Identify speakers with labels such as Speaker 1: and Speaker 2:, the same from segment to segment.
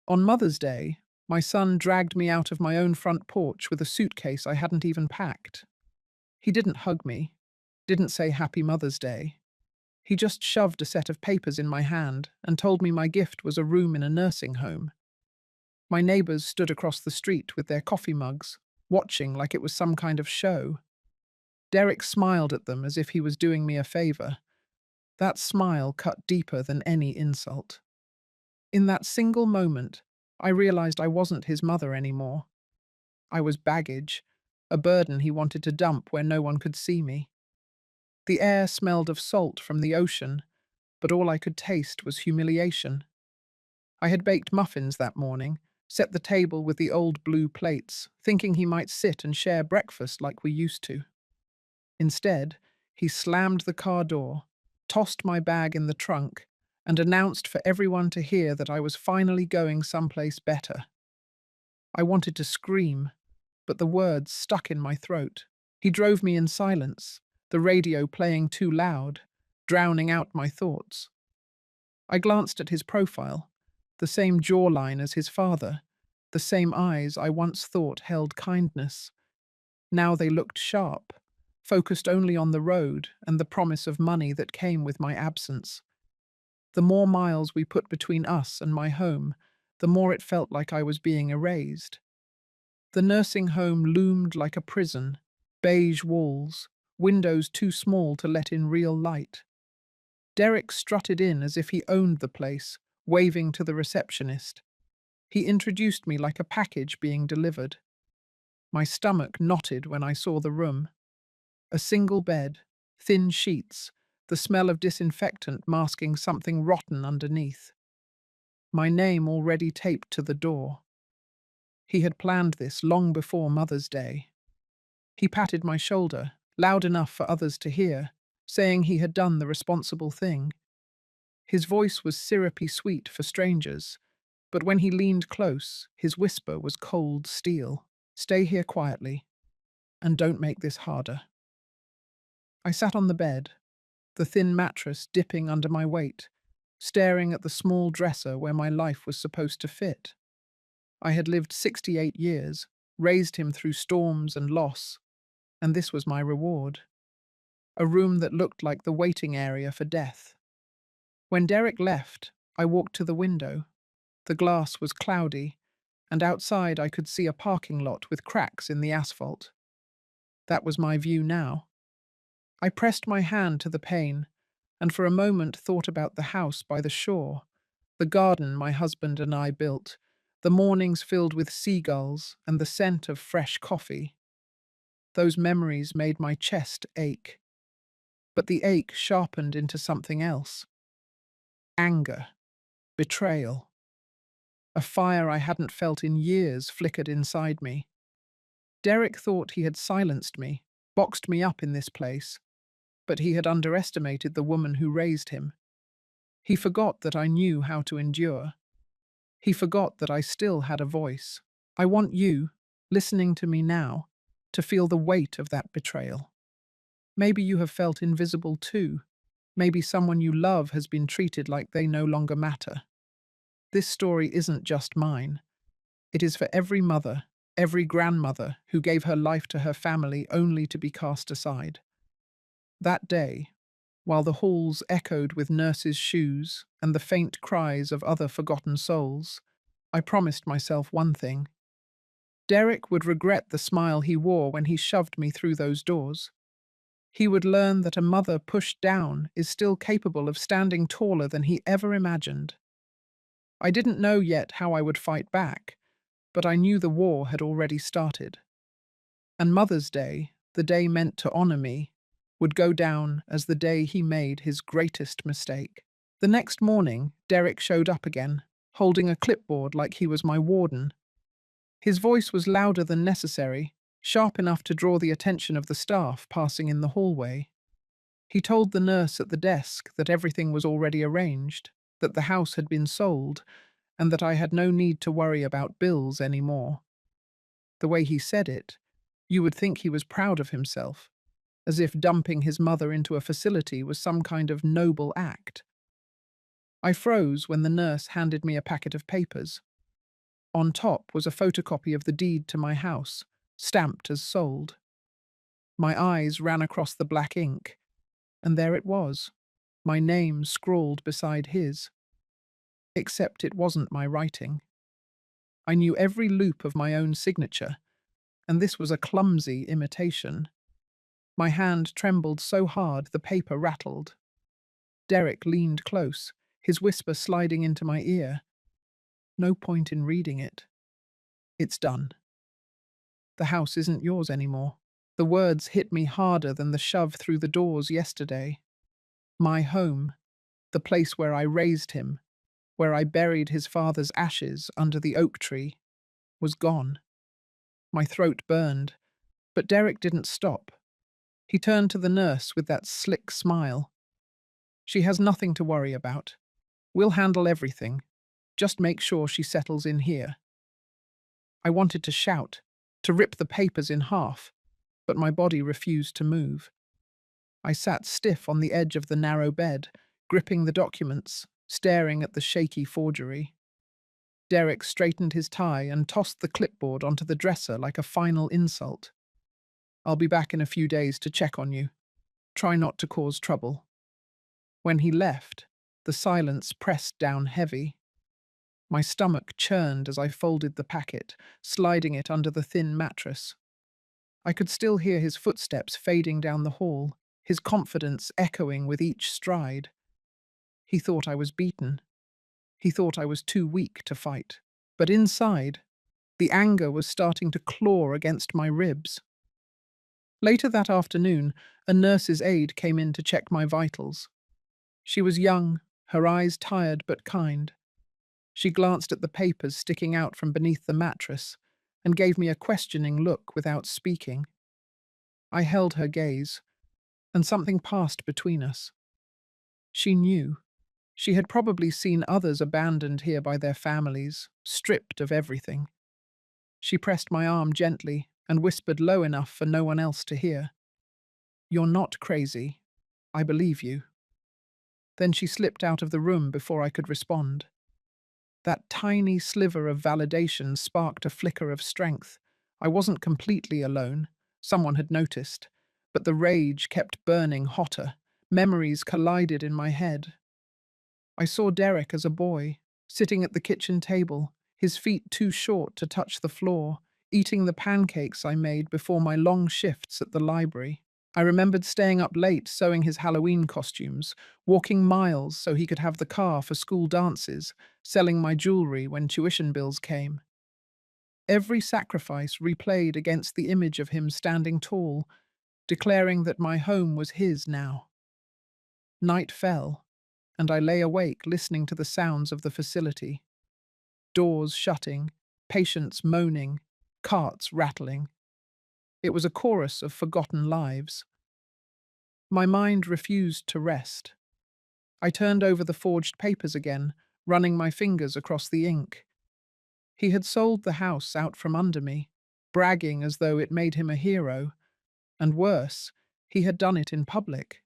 Speaker 1: On Mother's Day, my son dragged me out of my own front porch with a suitcase I hadn't even packed. He didn't hug me, didn't say Happy Mother's Day. He just shoved a set of papers in my hand and told me my gift was a room in a nursing home. My neighbors stood across the street with their coffee mugs, watching like it was some kind of show. Derek smiled at them as if he was doing me a favor. That smile cut deeper than any insult. In that single moment, I realized I wasn't his mother anymore. I was baggage, a burden he wanted to dump where no one could see me. The air smelled of salt from the ocean, but all I could taste was humiliation. I had baked muffins that morning, set the table with the old blue plates, thinking he might sit and share breakfast like we used to. Instead, he slammed the car door, tossed my bag in the trunk, and announced for everyone to hear that I was finally going someplace better. I wanted to scream, but the words stuck in my throat. He drove me in silence, the radio playing too loud, drowning out my thoughts. I glanced at his profile, the same jawline as his father, the same eyes I once thought held kindness. Now they looked sharp, focused only on the road and the promise of money that came with my absence. The more miles we put between us and my home, the more it felt like I was being erased. The nursing home loomed like a prison, beige walls, windows too small to let in real light. Derek strutted in as if he owned the place, waving to the receptionist. He introduced me like a package being delivered. My stomach knotted when I saw the room. A single bed, thin sheets, the smell of disinfectant masking something rotten underneath. My name already taped to the door. He had planned this long before Mother's Day. He patted my shoulder, loud enough for others to hear, saying he had done the responsible thing. His voice was syrupy sweet for strangers, but when he leaned close, his whisper was cold steel. Stay here quietly, and don't make this harder. I sat on the bed, the thin mattress dipping under my weight, staring at the small dresser where my life was supposed to fit. I had lived 68 years, raised him through storms and loss, and this was my reward. A room that looked like the waiting area for death. When Derek left, I walked to the window. The glass was cloudy, and outside I could see a parking lot with cracks in the asphalt. That was my view now. I pressed my hand to the pane, and for a moment thought about the house by the shore, the garden my husband and I built, the mornings filled with seagulls and the scent of fresh coffee. Those memories made my chest ache, but the ache sharpened into something else. Anger, betrayal. A fire I hadn't felt in years flickered inside me. Derek thought he had silenced me, boxed me up in this place, but he had underestimated the woman who raised him. He forgot that I knew how to endure. He forgot that I still had a voice. I want you, listening to me now, to feel the weight of that betrayal. Maybe you have felt invisible too. Maybe someone you love has been treated like they no longer matter. This story isn't just mine. It is for every mother, every grandmother who gave her life to her family only to be cast aside. That day, while the halls echoed with nurses' shoes and the faint cries of other forgotten souls, I promised myself one thing. Derek would regret the smile he wore when he shoved me through those doors. He would learn that a mother pushed down is still capable of standing taller than he ever imagined. I didn't know yet how I would fight back, but I knew the war had already started. And Mother's Day, the day meant to honor me, would go down as the day he made his greatest mistake. The next morning, Derek showed up again, holding a clipboard like he was my warden. His voice was louder than necessary, sharp enough to draw the attention of the staff passing in the hallway. He told the nurse at the desk that everything was already arranged, that the house had been sold, and that I had no need to worry about bills anymore. The way he said it, you would think he was proud of himself, as if dumping his mother into a facility was some kind of noble act. I froze when the nurse handed me a packet of papers. On top was a photocopy of the deed to my house, stamped as sold. My eyes ran across the black ink, and there it was, my name scrawled beside his. Except it wasn't my writing. I knew every loop of my own signature, and this was a clumsy imitation. My hand trembled so hard the paper rattled. Derek leaned close, his whisper sliding into my ear. No point in reading it. It's done. The house isn't yours anymore. The words hit me harder than the shove through the doors yesterday. My home, the place where I raised him, where I buried his father's ashes under the oak tree, was gone. My throat burned, but Derek didn't stop. He turned to the nurse with that slick smile. She has nothing to worry about. We'll handle everything. Just make sure she settles in here. I wanted to shout, to rip the papers in half, but my body refused to move. I sat stiff on the edge of the narrow bed, gripping the documents, staring at the shaky forgery. Derek straightened his tie and tossed the clipboard onto the dresser like a final insult. I'll be back in a few days to check on you. Try not to cause trouble. When he left, the silence pressed down heavy. My stomach churned as I folded the packet, sliding it under the thin mattress. I could still hear his footsteps fading down the hall, his confidence echoing with each stride. He thought I was beaten. He thought I was too weak to fight. But inside, the anger was starting to claw against my ribs. Later that afternoon, a nurse's aide came in to check my vitals. She was young, her eyes tired but kind. She glanced at the papers sticking out from beneath the mattress and gave me a questioning look without speaking. I held her gaze, and something passed between us. She knew. She had probably seen others abandoned here by their families, stripped of everything. She pressed my arm gently and whispered low enough for no one else to hear. "You're not crazy. I believe you." Then she slipped out of the room before I could respond. That tiny sliver of validation sparked a flicker of strength. I wasn't completely alone. Someone had noticed. But the rage kept burning hotter. Memories collided in my head. I saw Derek as a boy, sitting at the kitchen table, his feet too short to touch the floor, eating the pancakes I made before my long shifts at the library. I remembered staying up late sewing his Halloween costumes, walking miles so he could have the car for school dances, selling my jewelry when tuition bills came. Every sacrifice replayed against the image of him standing tall, declaring that my home was his now. Night fell, and I lay awake listening to the sounds of the facility. Doors shutting, patients moaning, carts rattling. It was a chorus of forgotten lives. My mind refused to rest. I turned over the forged papers again, running my fingers across the ink. He had sold the house out from under me, bragging as though it made him a hero. And worse, he had done it in public.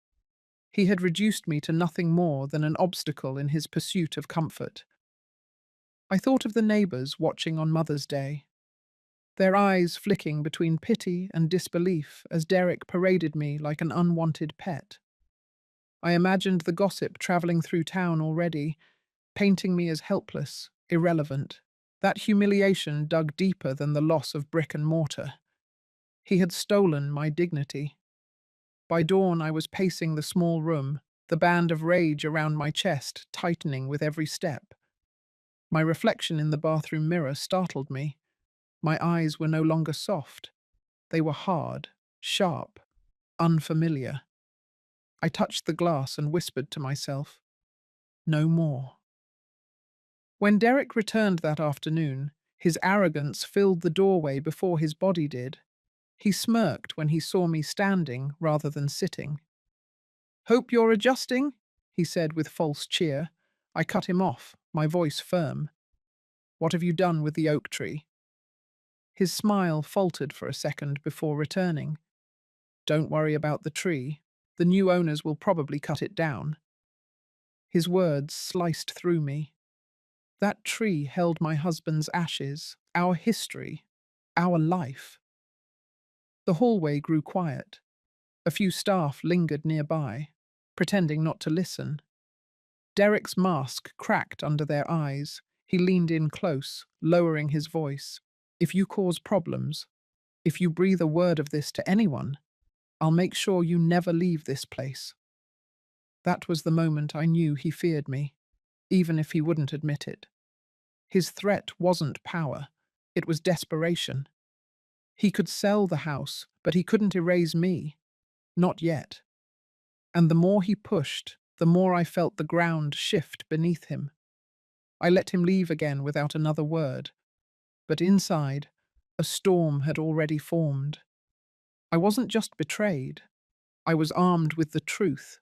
Speaker 1: He had reduced me to nothing more than an obstacle in his pursuit of comfort. I thought of the neighbours watching on Mother's Day, their eyes flicking between pity and disbelief as Derek paraded me like an unwanted pet. I imagined the gossip travelling through town already, painting me as helpless, irrelevant. That humiliation dug deeper than the loss of brick and mortar. He had stolen my dignity. By dawn, I was pacing the small room, the band of rage around my chest tightening with every step. My reflection in the bathroom mirror startled me. My eyes were no longer soft. They were hard, sharp, unfamiliar. I touched the glass and whispered to myself, "No more." When Derek returned that afternoon, his arrogance filled the doorway before his body did. He smirked when he saw me standing rather than sitting. "Hope you're adjusting," he said with false cheer. I cut him off, my voice firm. "What have you done with the oak tree?" His smile faltered for a second before returning. "Don't worry about the tree. The new owners will probably cut it down." His words sliced through me. That tree held my husband's ashes, our history, our life. The hallway grew quiet. A few staff lingered nearby, pretending not to listen. Derek's mask cracked under their eyes. He leaned in close, lowering his voice. If you cause problems, if you breathe a word of this to anyone, I'll make sure you never leave this place. That was the moment I knew he feared me, even if he wouldn't admit it. His threat wasn't power, it was desperation. He could sell the house, but he couldn't erase me. Not yet. And the more he pushed, the more I felt the ground shift beneath him. I let him leave again without another word, but inside, a storm had already formed. I wasn't just betrayed, I was armed with the truth.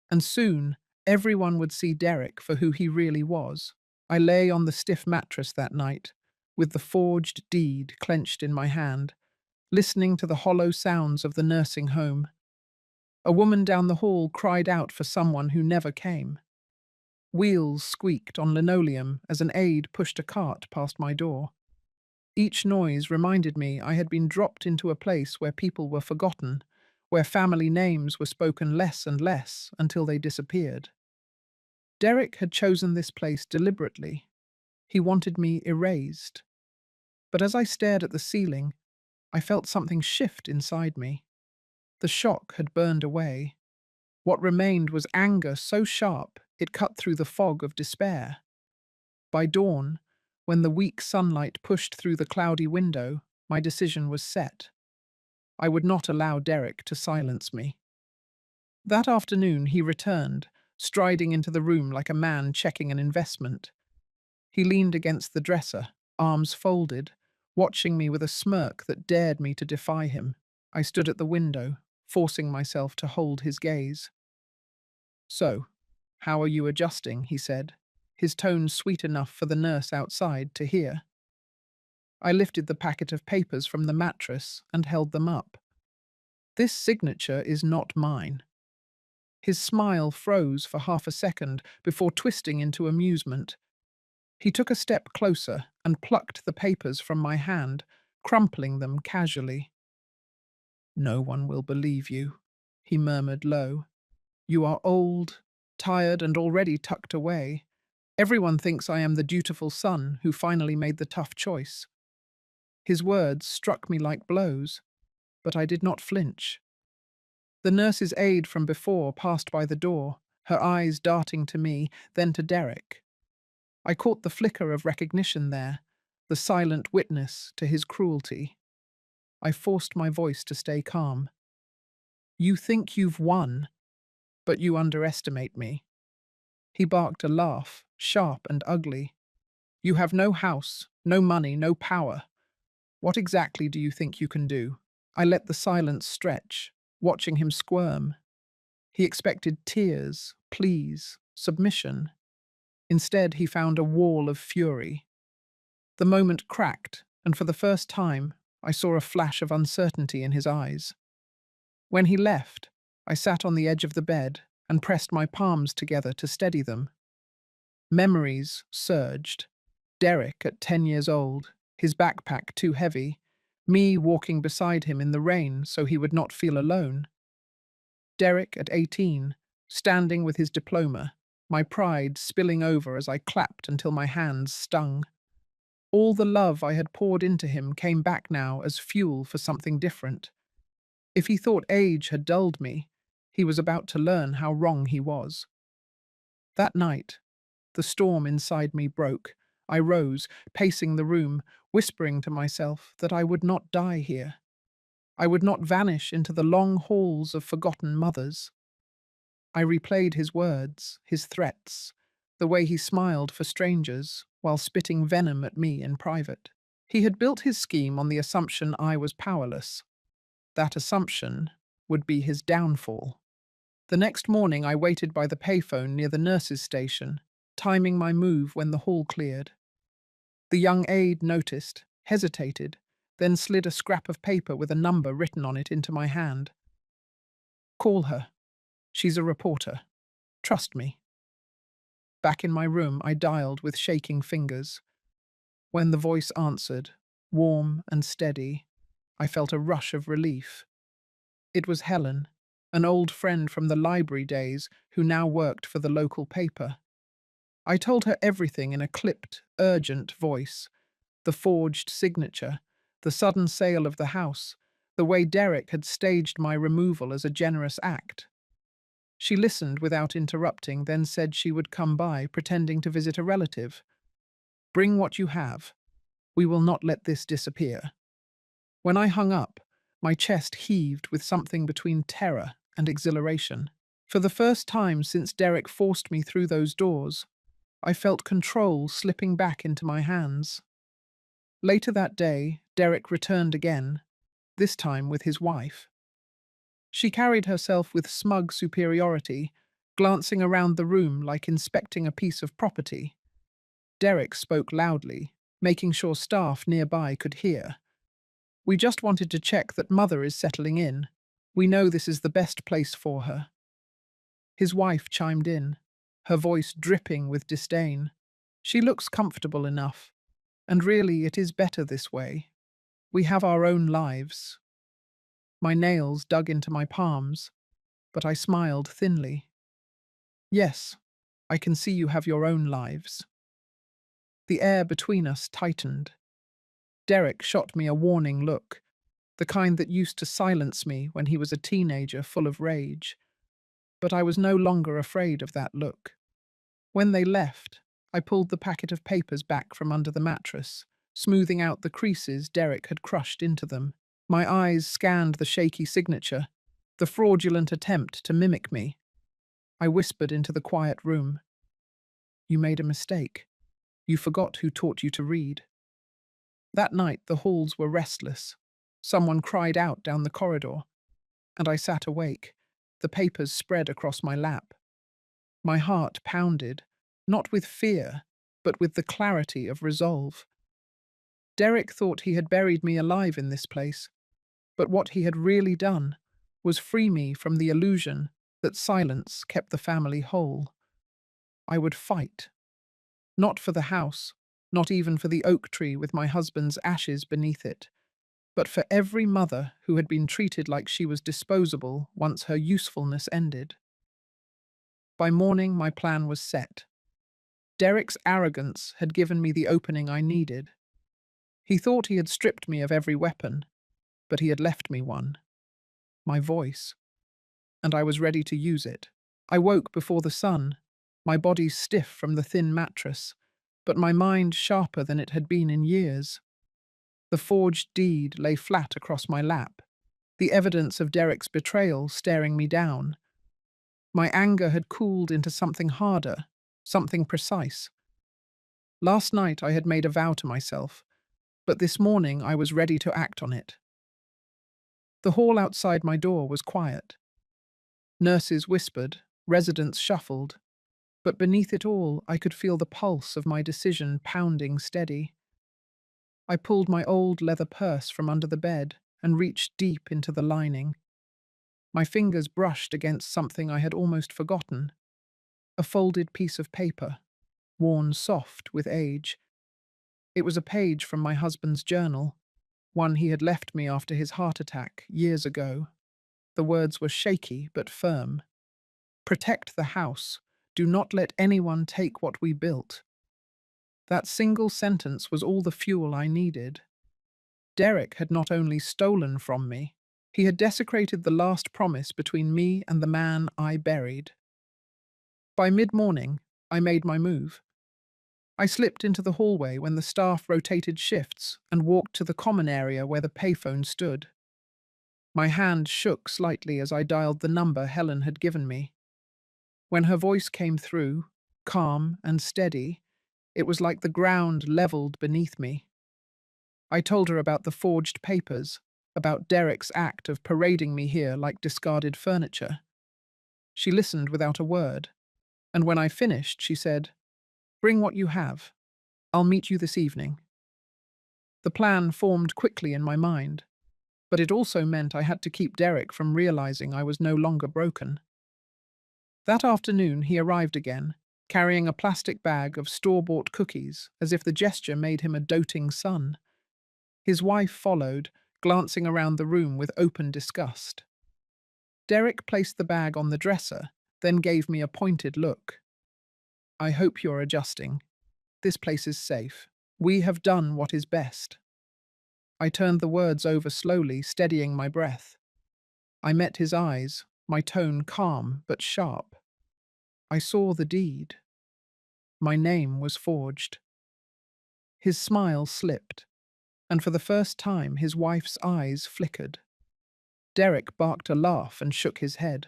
Speaker 1: And soon, everyone would see Derek for who he really was. I lay on the stiff mattress that night, with the forged deed clenched in my hand, listening to the hollow sounds of the nursing home. A woman down the hall cried out for someone who never came. Wheels squeaked on linoleum as an aide pushed a cart past my door. Each noise reminded me I had been dropped into a place where people were forgotten, where family names were spoken less and less until they disappeared. Derek had chosen this place deliberately. He wanted me erased. But as I stared at the ceiling, I felt something shift inside me. The shock had burned away. What remained was anger so sharp it cut through the fog of despair. By dawn, when the weak sunlight pushed through the cloudy window, my decision was set. I would not allow Derek to silence me. That afternoon he returned, striding into the room like a man checking an investment. He leaned against the dresser, arms folded, watching me with a smirk that dared me to defy him. I stood at the window, forcing myself to hold his gaze. "So, how are you adjusting?" he said, his tone sweet enough for the nurse outside to hear. I lifted the packet of papers from the mattress and held them up. "This signature is not mine." His smile froze for half a second before twisting into amusement. He took a step closer and plucked the papers from my hand, crumpling them casually. "No one will believe you," he murmured low. "You are old, tired, and already tucked away. Everyone thinks I am the dutiful son who finally made the tough choice." His words struck me like blows, but I did not flinch. The nurse's aide from before passed by the door, her eyes darting to me, then to Derek. I caught the flicker of recognition there, the silent witness to his cruelty. I forced my voice to stay calm. "You think you've won, but you underestimate me." He barked a laugh, sharp and ugly. "You have no house, no money, no power. What exactly do you think you can do?" I let the silence stretch, watching him squirm. He expected tears, pleas, submission. Instead, he found a wall of fury. The moment cracked, and for the first time, I saw a flash of uncertainty in his eyes. When he left, I sat on the edge of the bed and pressed my palms together to steady them. Memories surged. Derek at 10 years old, his backpack too heavy, me walking beside him in the rain so he would not feel alone. Derek at 18, standing with his diploma, my pride spilling over as I clapped until my hands stung. All the love I had poured into him came back now as fuel for something different. If he thought age had dulled me, he was about to learn how wrong he was. That night, the storm inside me broke. I rose, pacing the room, whispering to myself that I would not die here. I would not vanish into the long halls of forgotten mothers. I replayed his words, his threats, the way he smiled for strangers while spitting venom at me in private. He had built his scheme on the assumption I was powerless. That assumption would be his downfall. The next morning I waited by the payphone near the nurse's station, timing my move when the hall cleared. The young aide noticed, hesitated, then slid a scrap of paper with a number written on it into my hand. "Call her. She's a reporter. Trust me." Back in my room, I dialed with shaking fingers. When the voice answered, warm and steady, I felt a rush of relief. It was Helen, an old friend from the library days who now worked for the local paper. I told her everything in a clipped, urgent voice: the forged signature, the sudden sale of the house, the way Derek had staged my removal as a generous act. She listened without interrupting, then said she would come by, pretending to visit a relative. Bring what you have. We will not let this disappear. When I hung up, my chest heaved with something between terror and exhilaration. For the first time since Derek forced me through those doors, I felt control slipping back into my hands. Later that day, Derek returned again, this time with his wife. She carried herself with smug superiority, glancing around the room like inspecting a piece of property. Derek spoke loudly, making sure staff nearby could hear. We just wanted to check that Mother is settling in. We know this is the best place for her. His wife chimed in, her voice dripping with disdain. She looks comfortable enough, and really it is better this way. We have our own lives. My nails dug into my palms, but I smiled thinly. Yes, I can see you have your own lives. The air between us tightened. Derek shot me a warning look, the kind that used to silence me when he was a teenager full of rage. But I was no longer afraid of that look. When they left, I pulled the packet of papers back from under the mattress, smoothing out the creases Derek had crushed into them. My eyes scanned the shaky signature, the fraudulent attempt to mimic me. I whispered into the quiet room. You made a mistake. You forgot who taught you to read. That night the halls were restless. Someone cried out down the corridor, and I sat awake, the papers spread across my lap. My heart pounded, not with fear, but with the clarity of resolve. Derek thought he had buried me alive in this place, but what he had really done was free me from the illusion that silence kept the family whole. I would fight. Not for the house, not even for the oak tree with my husband's ashes beneath it, but for every mother who had been treated like she was disposable once her usefulness ended. By morning, my plan was set. Derek's arrogance had given me the opening I needed. He thought he had stripped me of every weapon, but he had left me one: my voice. And I was ready to use it. I woke before the sun, my body stiff from the thin mattress, but my mind sharper than it had been in years. The forged deed lay flat across my lap, the evidence of Derek's betrayal staring me down. My anger had cooled into something harder, something precise. Last night I had made a vow to myself, but this morning I was ready to act on it. The hall outside my door was quiet. Nurses whispered, residents shuffled, but beneath it all I could feel the pulse of my decision pounding steady. I pulled my old leather purse from under the bed and reached deep into the lining. My fingers brushed against something I had almost forgotten: a folded piece of paper, worn soft with age. It was a page from my husband's journal, one he had left me after his heart attack years ago. The words were shaky but firm. Protect the house. Do not let anyone take what we built. That single sentence was all the fuel I needed. Derek had not only stolen from me, he had desecrated the last promise between me and the man I buried. By mid-morning, I made my move. I slipped into the hallway when the staff rotated shifts and walked to the common area where the payphone stood. My hand shook slightly as I dialed the number Helen had given me. When her voice came through, calm and steady, it was like the ground leveled beneath me. I told her about the forged papers, about Derek's act of parading me here like discarded furniture. She listened without a word, and when I finished, she said, "Bring what you have. I'll meet you this evening." The plan formed quickly in my mind, but it also meant I had to keep Derek from realizing I was no longer broken. That afternoon he arrived again, carrying a plastic bag of store-bought cookies as if the gesture made him a doting son. His wife followed, glancing around the room with open disgust. Derek placed the bag on the dresser, then gave me a pointed look. I hope you're adjusting. This place is safe. We have done what is best. I turned the words over slowly, steadying my breath. I met his eyes, my tone calm but sharp. I saw the deed. My name was forged. His smile slipped, and for the first time his wife's eyes flickered. Derek barked a laugh and shook his head.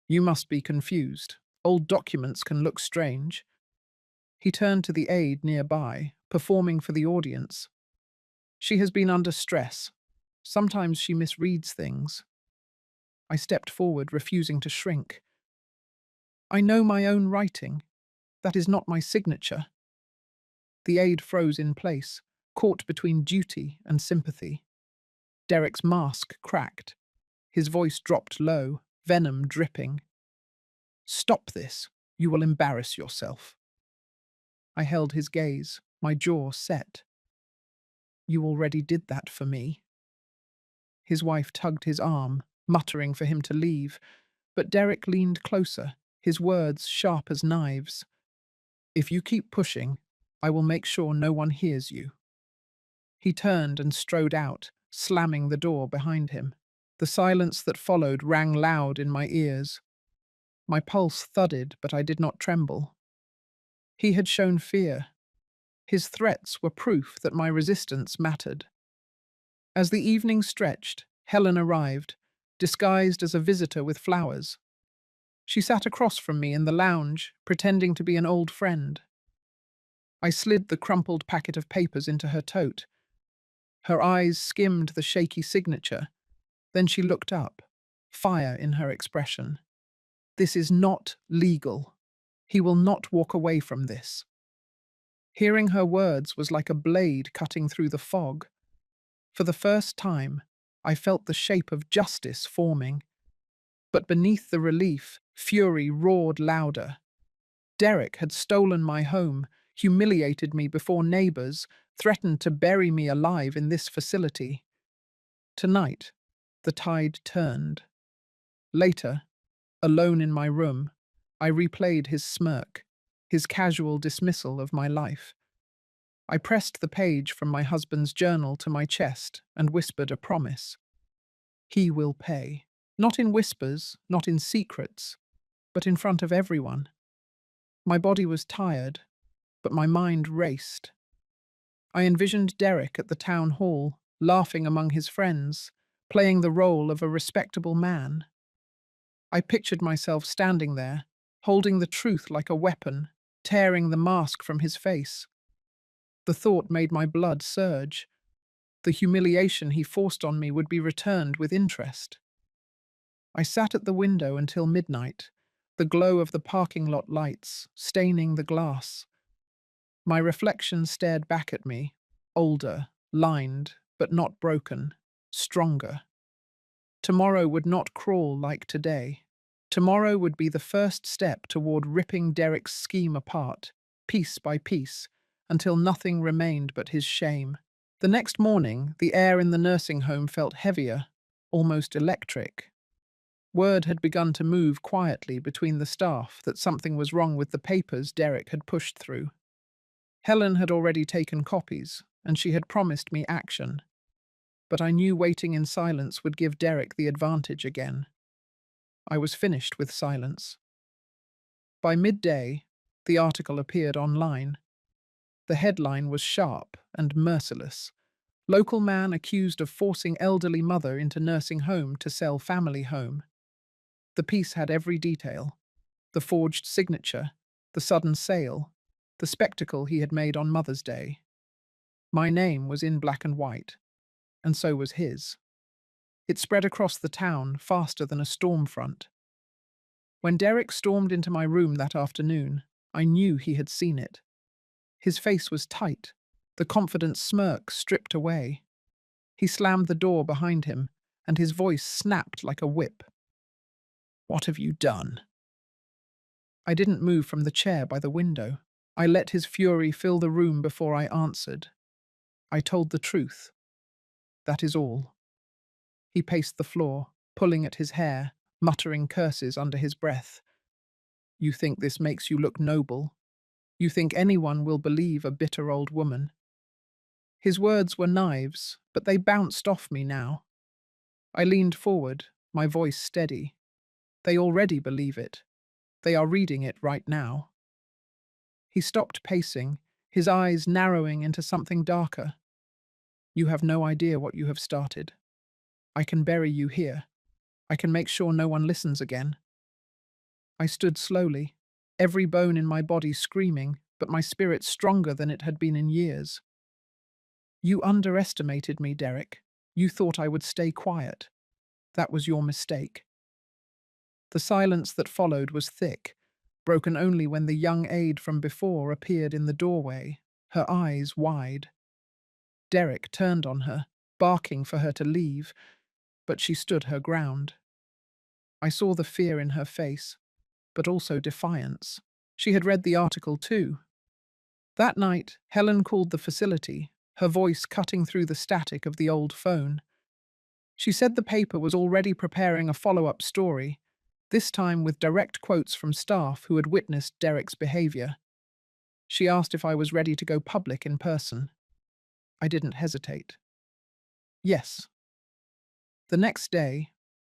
Speaker 1: You must be confused. Old documents can look strange. He turned to the aide nearby, performing for the audience. She has been under stress. Sometimes she misreads things. I stepped forward, refusing to shrink. I know my own writing. That is not my signature. The aide froze in place, caught between duty and sympathy. Derek's mask cracked. His voice dropped low, venom dripping. Stop this. You will embarrass yourself. I held his gaze, my jaw set. You already did that for me. His wife tugged his arm, muttering for him to leave, but Derek leaned closer, his words sharp as knives. If you keep pushing, I will make sure no one hears you. He turned and strode out, slamming the door behind him. The silence that followed rang loud in my ears. My pulse thudded, but I did not tremble. He had shown fear. His threats were proof that my resistance mattered. As the evening stretched, Helen arrived, disguised as a visitor with flowers. She sat across from me in the lounge, pretending to be an old friend. I slid the crumpled packet of papers into her tote. Her eyes skimmed the shaky signature. Then she looked up, fire in her expression. This is not legal. He will not walk away from this. Hearing her words was like a blade cutting through the fog. For the first time, I felt the shape of justice forming. But beneath the relief, fury roared louder. Derek had stolen my home, humiliated me before neighbors, threatened to bury me alive in this facility. Tonight, the tide turned. Later, alone in my room, I replayed his smirk, his casual dismissal of my life. I pressed the page from my husband's journal to my chest and whispered a promise. He will pay. Not in whispers, not in secrets, but in front of everyone. My body was tired, but my mind raced. I envisioned Derek at the town hall, laughing among his friends, playing the role of a respectable man. I pictured myself standing there, holding the truth like a weapon, tearing the mask from his face. The thought made my blood surge. The humiliation he forced on me would be returned with interest. I sat at the window until midnight, the glow of the parking lot lights staining the glass. My reflection stared back at me, older, lined, but not broken, stronger. Tomorrow would not crawl like today. Tomorrow would be the first step toward ripping Derek's scheme apart, piece by piece, until nothing remained but his shame. The next morning, the air in the nursing home felt heavier, almost electric. Word had begun to move quietly between the staff that something was wrong with the papers Derek had pushed through. Helen had already taken copies, and she had promised me action. But I knew waiting in silence would give Derek the advantage again. I was finished with silence. By midday, the article appeared online. The headline was sharp and merciless. Local man accused of forcing elderly mother into nursing home to sell family home. The piece had every detail: the forged signature, the sudden sale, the spectacle he had made on Mother's Day. My name was in black and white, and so was his. It spread across the town faster than a storm front. When Derek stormed into my room that afternoon, I knew he had seen it. His face was tight, the confident smirk stripped away. He slammed the door behind him, and his voice snapped like a whip. What have you done? I didn't move from the chair by the window. I let his fury fill the room before I answered. I told the truth. That is all. He paced the floor, pulling at his hair, muttering curses under his breath. You think this makes you look noble? You think anyone will believe a bitter old woman? His words were knives, but they bounced off me now. I leaned forward, my voice steady. They already believe it. They are reading it right now. He stopped pacing, his eyes narrowing into something darker. You have no idea what you have started. I can bury you here. I can make sure no one listens again. I stood slowly, every bone in my body screaming, but my spirit stronger than it had been in years. You underestimated me, Derek. You thought I would stay quiet. That was your mistake. The silence that followed was thick, broken only when the young aide from before appeared in the doorway, her eyes wide. Derek turned on her, barking for her to leave, but she stood her ground. I saw the fear in her face, but also defiance. She had read the article too. That night, Helen called the facility, her voice cutting through the static of the old phone. She said the paper was already preparing a follow-up story, this time with direct quotes from staff who had witnessed Derek's behavior. She asked if I was ready to go public in person. I didn't hesitate. Yes. The next day,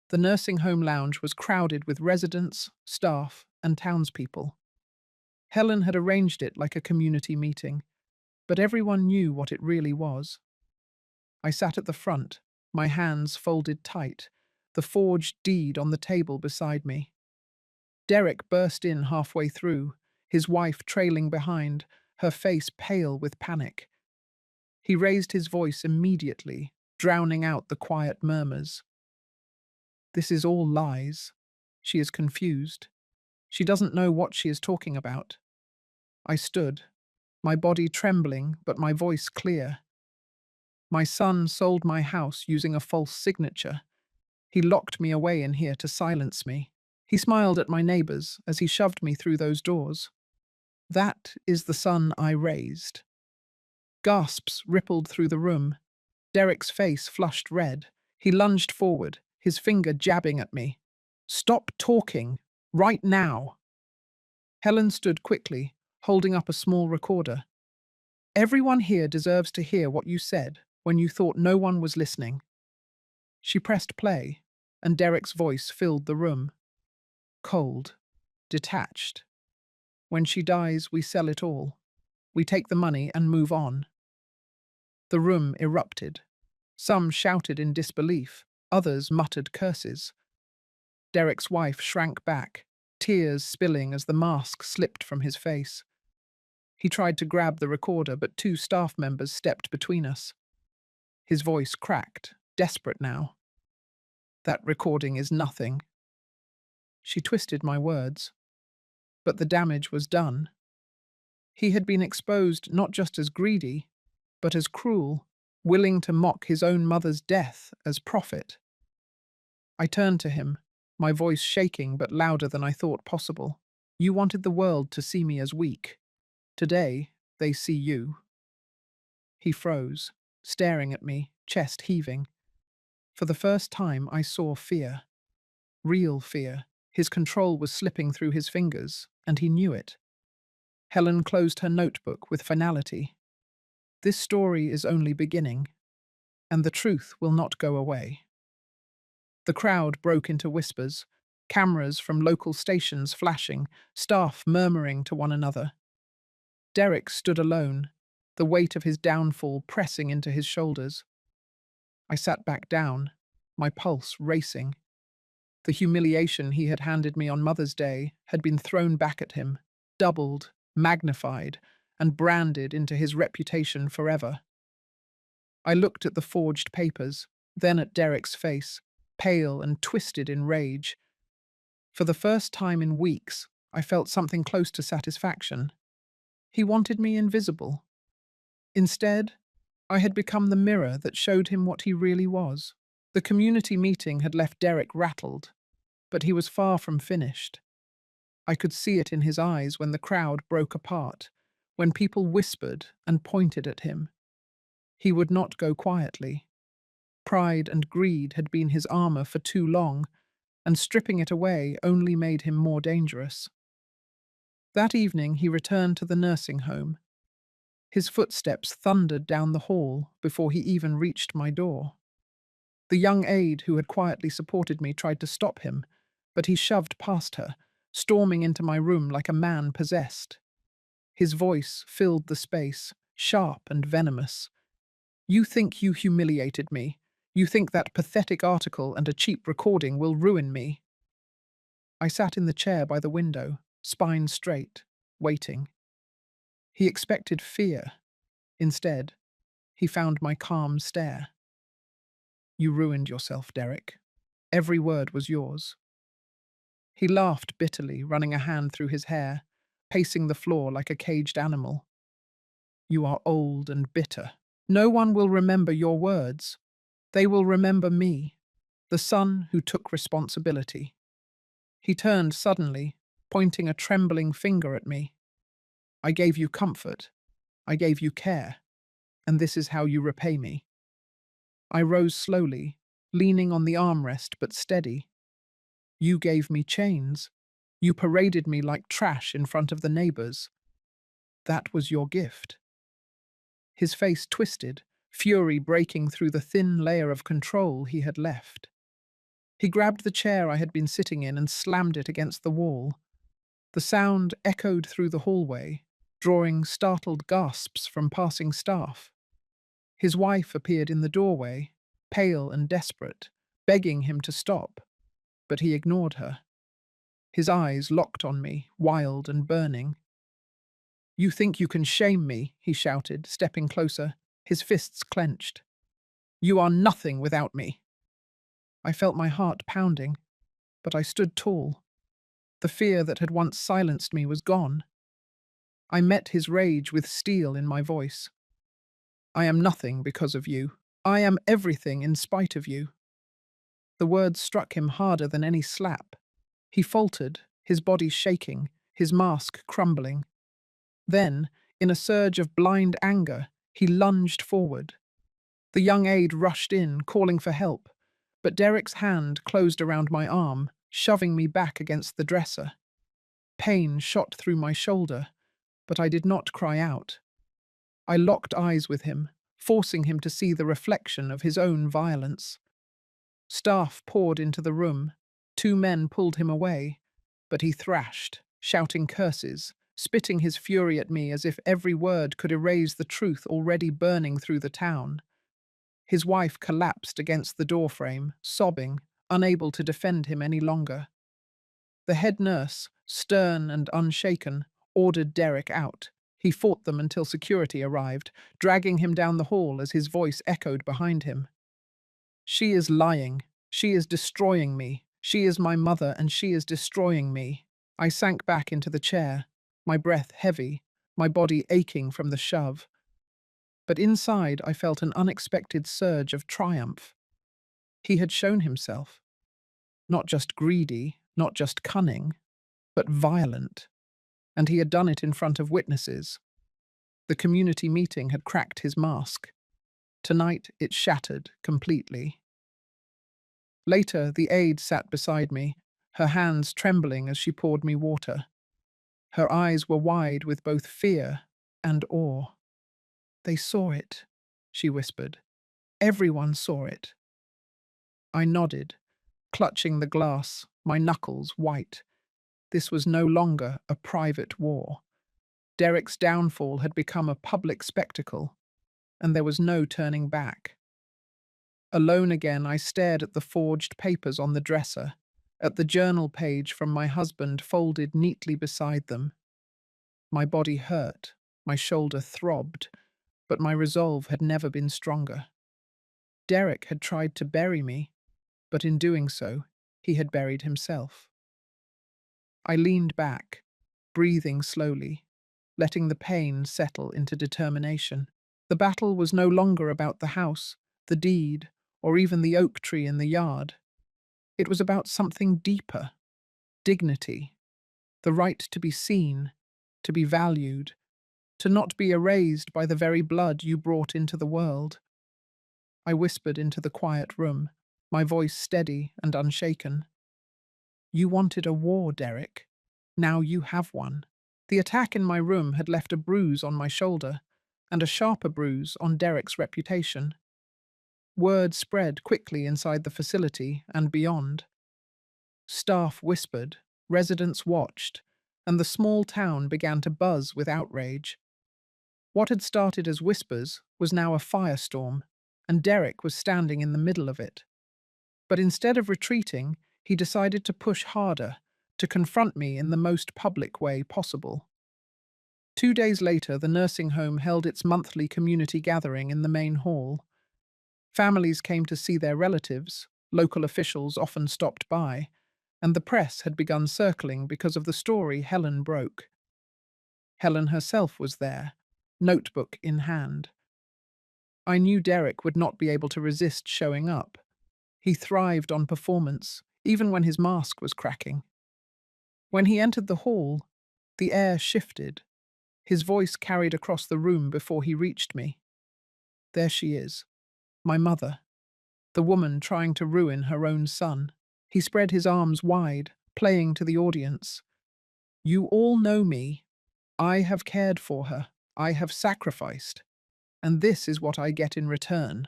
Speaker 1: the nursing home lounge was crowded with residents, staff, and townspeople. Helen had arranged it like a community meeting, but everyone knew what it really was. I sat at the front, my hands folded tight, the forged deed on the table beside me. Derek burst in halfway through, his wife trailing behind, her face pale with panic. He raised his voice immediately, drowning out the quiet murmurs. This is all lies. She is confused. She doesn't know what she is talking about. I stood, my body trembling but my voice clear. My son sold my house using a false signature. He locked me away in here to silence me. He smiled at my neighbors as he shoved me through those doors. That is the son I raised. Gasps rippled through the room. Derek's face flushed red. He lunged forward, his finger jabbing at me. Stop talking, right now. Helen stood quickly, holding up a small recorder. Everyone here deserves to hear what you said when you thought no one was listening. She pressed play, and Derek's voice filled the room. Cold, detached. When she dies, we sell it all. We take the money and move on. The room erupted. Some shouted in disbelief, others muttered curses. Derek's wife shrank back, tears spilling as the mask slipped from his face. He tried to grab the recorder, but two staff members stepped between us. His voice cracked, desperate now. That recording is nothing. She twisted my words. But the damage was done. He had been exposed not just as greedy, but as cruel, willing to mock his own mother's death as profit. I turned to him, my voice shaking but louder than I thought possible. You wanted the world to see me as weak. Today, they see you. He froze, staring at me, chest heaving. For the first time, I saw fear. Real fear. His control was slipping through his fingers, and he knew it. Helen closed her notebook with finality. This story is only beginning, and the truth will not go away. The crowd broke into whispers, cameras from local stations flashing, staff murmuring to one another. Derek stood alone, the weight of his downfall pressing into his shoulders. I sat back down, my pulse racing. The humiliation he had handed me on Mother's Day had been thrown back at him, doubled, magnified, and branded into his reputation forever. I looked at the forged papers, then at Derek's face, pale and twisted in rage. For the first time in weeks, I felt something close to satisfaction. He wanted me invisible. Instead, I had become the mirror that showed him what he really was. The community meeting had left Derek rattled, but he was far from finished. I could see it in his eyes when the crowd broke apart, when people whispered and pointed at him. He would not go quietly. Pride and greed had been his armor for too long, and stripping it away only made him more dangerous. That evening he returned to the nursing home. His footsteps thundered down the hall before he even reached my door. The young aide who had quietly supported me tried to stop him, but he shoved past her, storming into my room like a man possessed. His voice filled the space, sharp and venomous. "You think you humiliated me. You think that pathetic article and a cheap recording will ruin me." I sat in the chair by the window, spine straight, waiting. He expected fear. Instead, he found my calm stare. "You ruined yourself, Derek. Every word was yours." He laughed bitterly, running a hand through his hair, pacing the floor like a caged animal. "You are old and bitter. No one will remember your words. They will remember me, the son who took responsibility." He turned suddenly, pointing a trembling finger at me. "I gave you comfort. I gave you care. And this is how you repay me." I rose slowly, leaning on the armrest but steady. "You gave me chains. You paraded me like trash in front of the neighbors. That was your gift." His face twisted, fury breaking through the thin layer of control he had left. He grabbed the chair I had been sitting in and slammed it against the wall. The sound echoed through the hallway, drawing startled gasps from passing staff. His wife appeared in the doorway, pale and desperate, begging him to stop, but he ignored her. His eyes locked on me, wild and burning. "You think you can shame me," he shouted, stepping closer, his fists clenched. "You are nothing without me." I felt my heart pounding, but I stood tall. The fear that had once silenced me was gone. I met his rage with steel in my voice. "I am nothing because of you. I am everything in spite of you." The words struck him harder than any slap. He faltered, his body shaking, his mask crumbling. Then, in a surge of blind anger, he lunged forward. The young aide rushed in, calling for help, but Derek's hand closed around my arm, shoving me back against the dresser. Pain shot through my shoulder, but I did not cry out. I locked eyes with him, forcing him to see the reflection of his own violence. Staff poured into the room. 2 men pulled him away, but he thrashed, shouting curses, spitting his fury at me as if every word could erase the truth already burning through the town. His wife collapsed against the doorframe, sobbing, unable to defend him any longer. The head nurse, stern and unshaken, ordered Derek out. He fought them until security arrived, dragging him down the hall as his voice echoed behind him. "She is lying. She is destroying me. She is my mother, and she is destroying me." I sank back into the chair, my breath heavy, my body aching from the shove. But inside I felt an unexpected surge of triumph. He had shown himself. Not just greedy, not just cunning, but violent. And he had done it in front of witnesses. The community meeting had cracked his mask. Tonight it shattered completely. Later, the aide sat beside me, her hands trembling as she poured me water. Her eyes were wide with both fear and awe. "They saw it," she whispered. "Everyone saw it." I nodded, clutching the glass, my knuckles white. This was no longer a private war. Derek's downfall had become a public spectacle, and there was no turning back. Alone again, I stared at the forged papers on the dresser, at the journal page from my husband folded neatly beside them. My body hurt, my shoulder throbbed, but my resolve had never been stronger. Derek had tried to bury me, but in doing so, he had buried himself. I leaned back, breathing slowly, letting the pain settle into determination. The battle was no longer about the house, the deed, or even the oak tree in the yard. It was about something deeper: dignity. The right to be seen, to be valued, to not be erased by the very blood you brought into the world. I whispered into the quiet room, my voice steady and unshaken. You wanted a war, Derek. Now you have one. The attack in my room had left a bruise on my shoulder, and a sharper bruise on Derek's reputation. Word spread quickly inside the facility and beyond. Staff whispered, residents watched, and the small town began to buzz with outrage. What had started as whispers was now a firestorm, and Derek was standing in the middle of it. But instead of retreating, he decided to push harder, to confront me in the most public way possible. 2 days later, the nursing home held its monthly community gathering in the main hall. Families came to see their relatives, local officials often stopped by, and the press had begun circling because of the story Helen broke. Helen herself was there, notebook in hand. I knew Derek would not be able to resist showing up. He thrived on performance, even when his mask was cracking. When he entered the hall, the air shifted. His voice carried across the room before he reached me. There she is, my mother, the woman trying to ruin her own son. He spread his arms wide, playing to the audience. You all know me. I have cared for her. I have sacrificed. And this is what I get in return.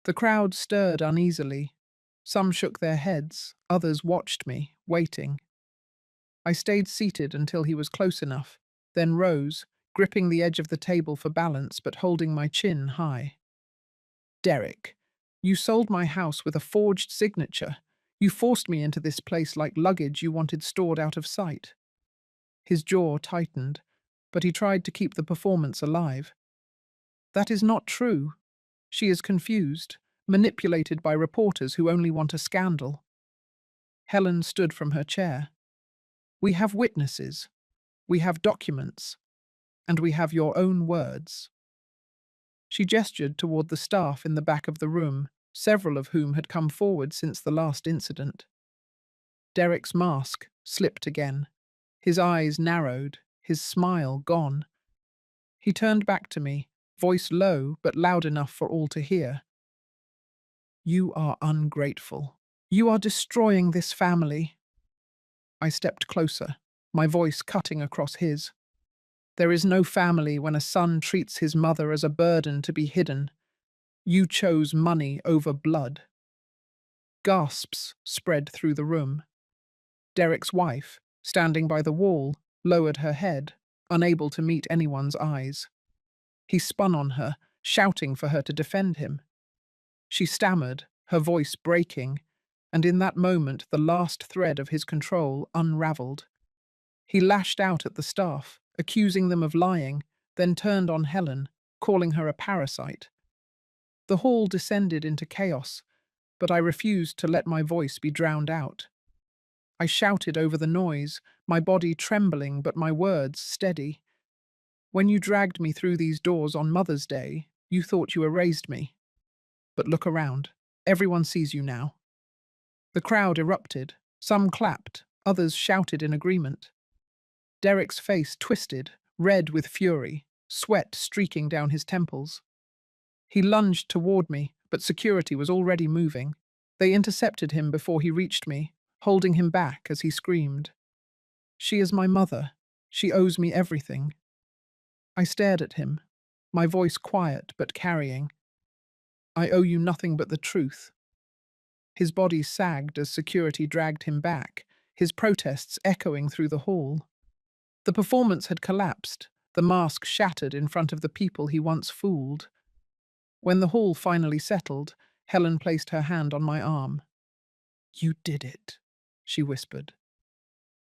Speaker 1: The crowd stirred uneasily. Some shook their heads, others watched me, waiting. I stayed seated until he was close enough, then rose, gripping the edge of the table for balance but holding my chin high. Derek, you sold my house with a forged signature. You forced me into this place like luggage you wanted stored out of sight. His jaw tightened, but he tried to keep the performance alive. That is not true. She is confused, manipulated by reporters who only want a scandal. Helen stood from her chair. We have witnesses. We have documents. And we have your own words. She gestured toward the staff in the back of the room, several of whom had come forward since the last incident. Derek's mask slipped again. His eyes narrowed, his smile gone. He turned back to me, voice low but loud enough for all to hear. You are ungrateful. You are destroying this family. I stepped closer, my voice cutting across his. There is no family when a son treats his mother as a burden to be hidden. You chose money over blood. Gasps spread through the room. Derek's wife, standing by the wall, lowered her head, unable to meet anyone's eyes. He spun on her, shouting for her to defend him. She stammered, her voice breaking, and in that moment the last thread of his control unraveled. He lashed out at the staff, accusing them of lying, then turned on Helen, calling her a parasite. The hall descended into chaos, but I refused to let my voice be drowned out. I shouted over the noise, my body trembling but my words steady. When you dragged me through these doors on Mother's Day, you thought you erased me. But look around. Everyone sees you now. The crowd erupted. Some clapped, others shouted in agreement. Derek's face twisted, red with fury, sweat streaking down his temples. He lunged toward me, but security was already moving. They intercepted him before he reached me, holding him back as he screamed. She is my mother. She owes me everything. I stared at him, my voice quiet but carrying. I owe you nothing but the truth. His body sagged as security dragged him back, his protests echoing through the hall. The performance had collapsed, the mask shattered in front of the people he once fooled. When the hall finally settled, Helen placed her hand on my arm. You did it, she whispered.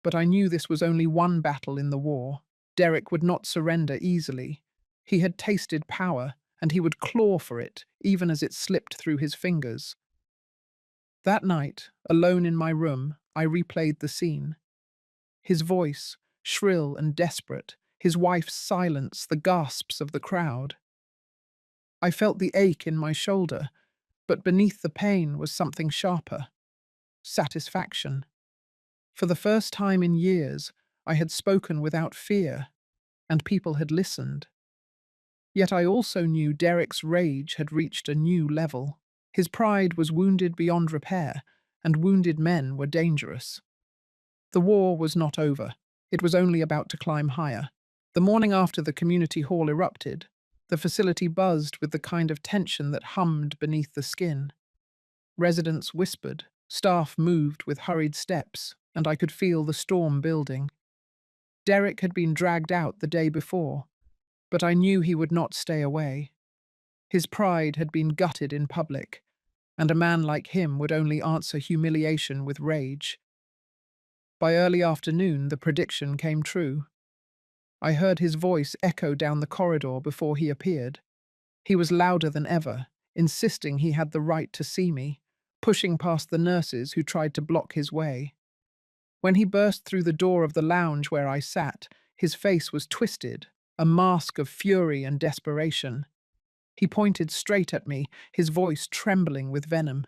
Speaker 1: But I knew this was only one battle in the war. Derek would not surrender easily. He had tasted power, and he would claw for it, even as it slipped through his fingers. That night, alone in my room, I replayed the scene. His voice, shrill and desperate, his wife's silence, the gasps of the crowd. I felt the ache in my shoulder, but beneath the pain was something sharper. Satisfaction. For the first time in years, I had spoken without fear, and people had listened. Yet I also knew Derek's rage had reached a new level. His pride was wounded beyond repair, and wounded men were dangerous. The war was not over. It was only about to climb higher. The morning after the community hall erupted, the facility buzzed with the kind of tension that hummed beneath the skin. Residents whispered, staff moved with hurried steps, and I could feel the storm building. Derek had been dragged out the day before, but I knew he would not stay away. His pride had been gutted in public, and a man like him would only answer humiliation with rage. By early afternoon, the prediction came true. I heard his voice echo down the corridor before he appeared. He was louder than ever, insisting he had the right to see me, pushing past the nurses who tried to block his way. When he burst through the door of the lounge where I sat, his face was twisted, a mask of fury and desperation. He pointed straight at me, his voice trembling with venom.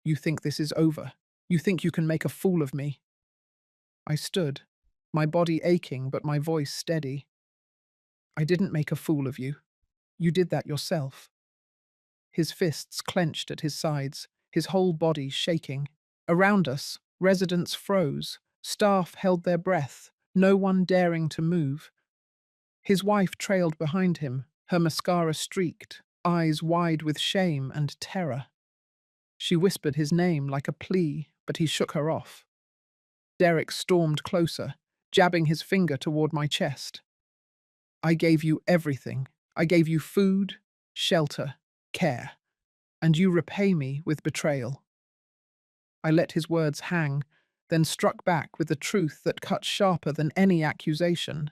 Speaker 1: "You think this is over? You think you can make a fool of me?" I stood, my body aching but my voice steady. "I didn't make a fool of you. You did that yourself." His fists clenched at his sides, his whole body shaking. Around us, residents froze, staff held their breath, no one daring to move. His wife trailed behind him, her mascara streaked, eyes wide with shame and terror. She whispered his name like a plea, but he shook her off. Derek stormed closer, jabbing his finger toward my chest. "I gave you everything. I gave you food, shelter, care, and you repay me with betrayal." I let his words hang, then struck back with the truth that cut sharper than any accusation.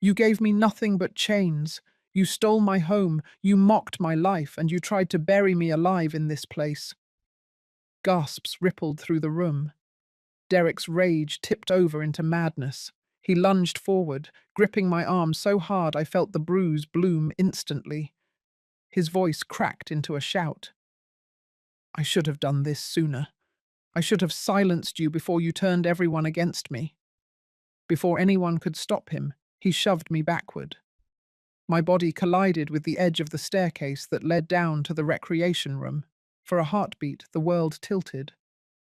Speaker 1: "You gave me nothing but chains. You stole my home, you mocked my life, and you tried to bury me alive in this place." Gasps rippled through the room. Derek's rage tipped over into madness. He lunged forward, gripping my arm so hard I felt the bruise bloom instantly. His voice cracked into a shout. "I should have done this sooner. I should have silenced you before you turned everyone against me." Before anyone could stop him, he shoved me backward. My body collided with the edge of the staircase that led down to the recreation room. For a heartbeat, the world tilted,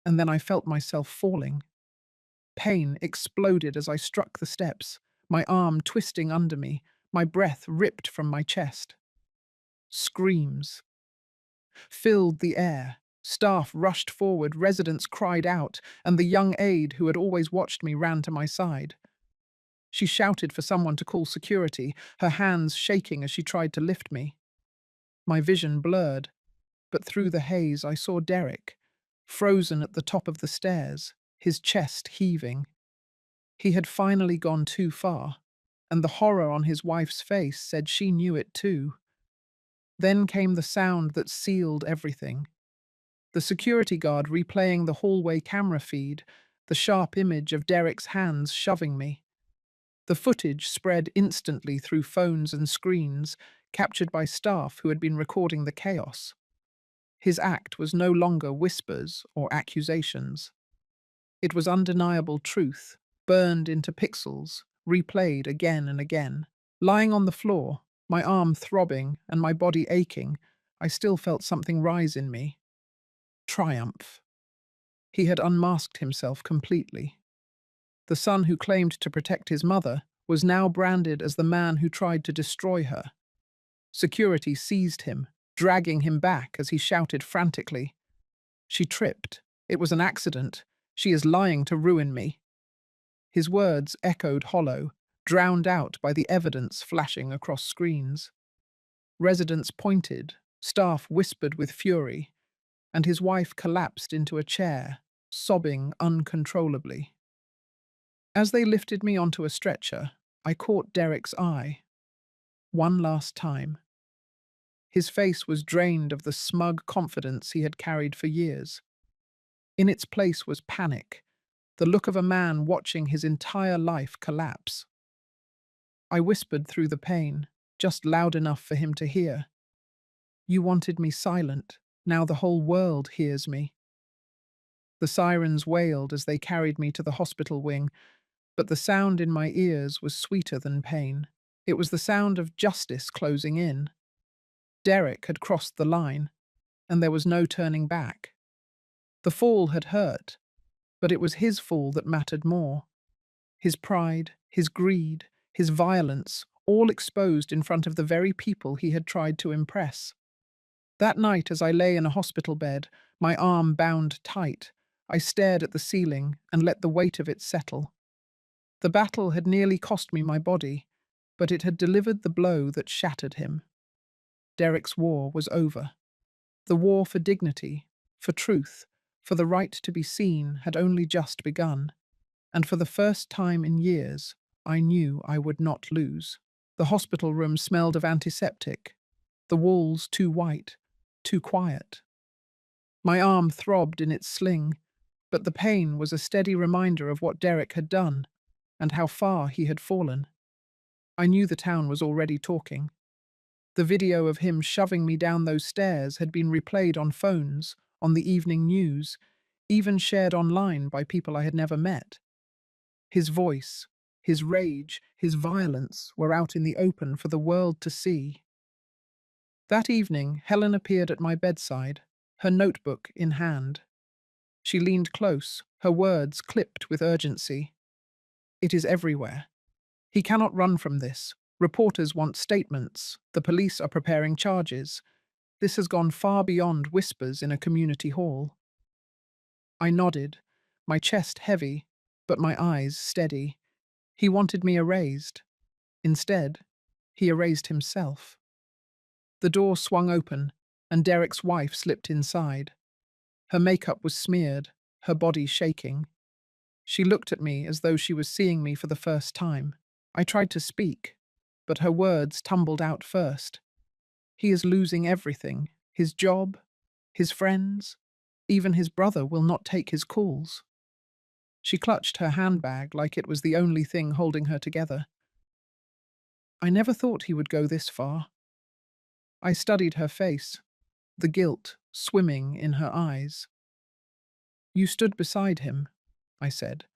Speaker 1: and then I felt myself falling. Pain exploded as I struck the steps, my arm twisting under me, my breath ripped from my chest. Screams filled the air. Staff rushed forward, residents cried out, and the young aide who had always watched me ran to my side. She shouted for someone to call security, her hands shaking as she tried to lift me. My vision blurred, but through the haze I saw Derek, frozen at the top of the stairs, his chest heaving. He had finally gone too far, and the horror on his wife's face said she knew it too. Then came the sound that sealed everything. The security guard replaying the hallway camera feed, the sharp image of Derek's hands shoving me. The footage spread instantly through phones and screens, captured by staff who had been recording the chaos. His act was no longer whispers or accusations. It was undeniable truth, burned into pixels, replayed again and again. Lying on the floor, my arm throbbing and my body aching, I still felt something rise in me. Triumph. He had unmasked himself completely. The son who claimed to protect his mother was now branded as the man who tried to destroy her. Security seized him, dragging him back as he shouted frantically. "She tripped. It was an accident. She is lying to ruin me." His words echoed hollow, drowned out by the evidence flashing across screens. Residents pointed, staff whispered with fury, and his wife collapsed into a chair, sobbing uncontrollably. As they lifted me onto a stretcher, I caught Derek's eye. One last time. His face was drained of the smug confidence he had carried for years. In its place was panic, the look of a man watching his entire life collapse. I whispered through the pain, just loud enough for him to hear. "You wanted me silent. Now the whole world hears me." The sirens wailed as they carried me to the hospital wing, but the sound in my ears was sweeter than pain. It was the sound of justice closing in. Derek had crossed the line, and there was no turning back. The fall had hurt, but it was his fall that mattered more. His pride, his greed, his violence, all exposed in front of the very people he had tried to impress. That night, as I lay in a hospital bed, my arm bound tight, I stared at the ceiling and let the weight of it settle. The battle had nearly cost me my body, but it had delivered the blow that shattered him. Derek's war was over. The war for dignity, for truth, for the right to be seen had only just begun, and for the first time in years, I knew I would not lose. The hospital room smelled of antiseptic, the walls too white, too quiet. My arm throbbed in its sling, but the pain was a steady reminder of what Derek had done and how far he had fallen. I knew the town was already talking. The video of him shoving me down those stairs had been replayed on phones, on the evening news, even shared online by people I had never met. His voice, his rage, his violence were out in the open for the world to see. That evening, Helen appeared at my bedside, her notebook in hand. She leaned close, her words clipped with urgency. "It is everywhere. He cannot run from this. Reporters want statements. The police are preparing charges. This has gone far beyond whispers in a community hall." I nodded, my chest heavy, but my eyes steady. He wanted me erased. Instead, he erased himself. The door swung open, and Derek's wife slipped inside. Her makeup was smeared, her body shaking. She looked at me as though she was seeing me for the first time. I tried to speak, but her words tumbled out first. "He is losing everything, his job, his friends. Even his brother will not take his calls." She clutched her handbag like it was the only thing holding her together. I never thought he would go this far. I studied her face, the guilt swimming in her eyes. "You stood beside him," I said,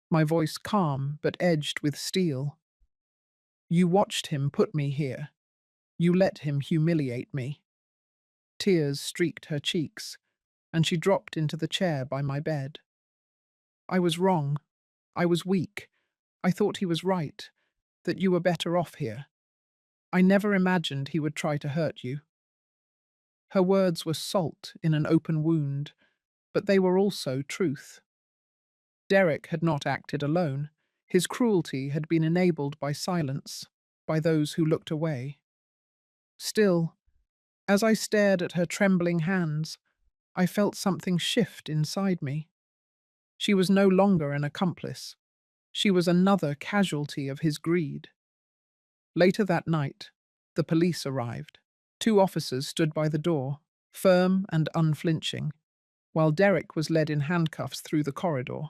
Speaker 1: my voice calm but edged with steel. "You watched him put me here. You let him humiliate me." Tears streaked her cheeks, and she dropped into the chair by my bed. "I was wrong. I was weak. I thought he was right, that you were better off here. I never imagined he would try to hurt you." Her words were salt in an open wound, but they were also truth. Derek had not acted alone. His cruelty had been enabled by silence, by those who looked away. Still, as I stared at her trembling hands, I felt something shift inside me. She was no longer an accomplice. She was another casualty of his greed. Later that night, the police arrived. 2 officers stood by the door, firm and unflinching, while Derek was led in handcuffs through the corridor.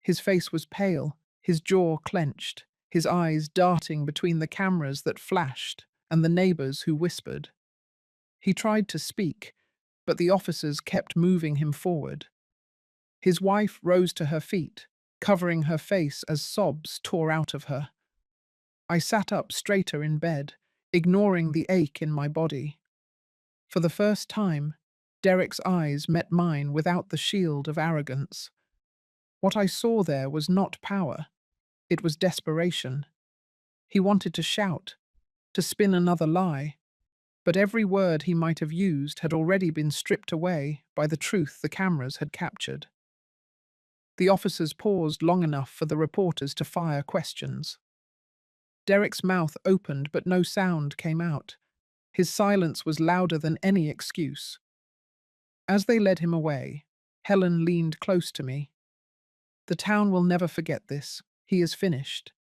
Speaker 1: His face was pale, his jaw clenched, his eyes darting between the cameras that flashed and the neighbors who whispered. He tried to speak, but the officers kept moving him forward. His wife rose to her feet, covering her face as sobs tore out of her. I sat up straighter in bed, ignoring the ache in my body. For the first time, Derek's eyes met mine without the shield of arrogance. What I saw there was not power, it was desperation. He wanted to shout, to spin another lie, but every word he might have used had already been stripped away by the truth the cameras had captured. The officers paused long enough for the reporters to fire questions. Derek's mouth opened, but no sound came out. His silence was louder than any excuse. As they led him away, Helen leaned close to me. "The town will never forget this. He is finished."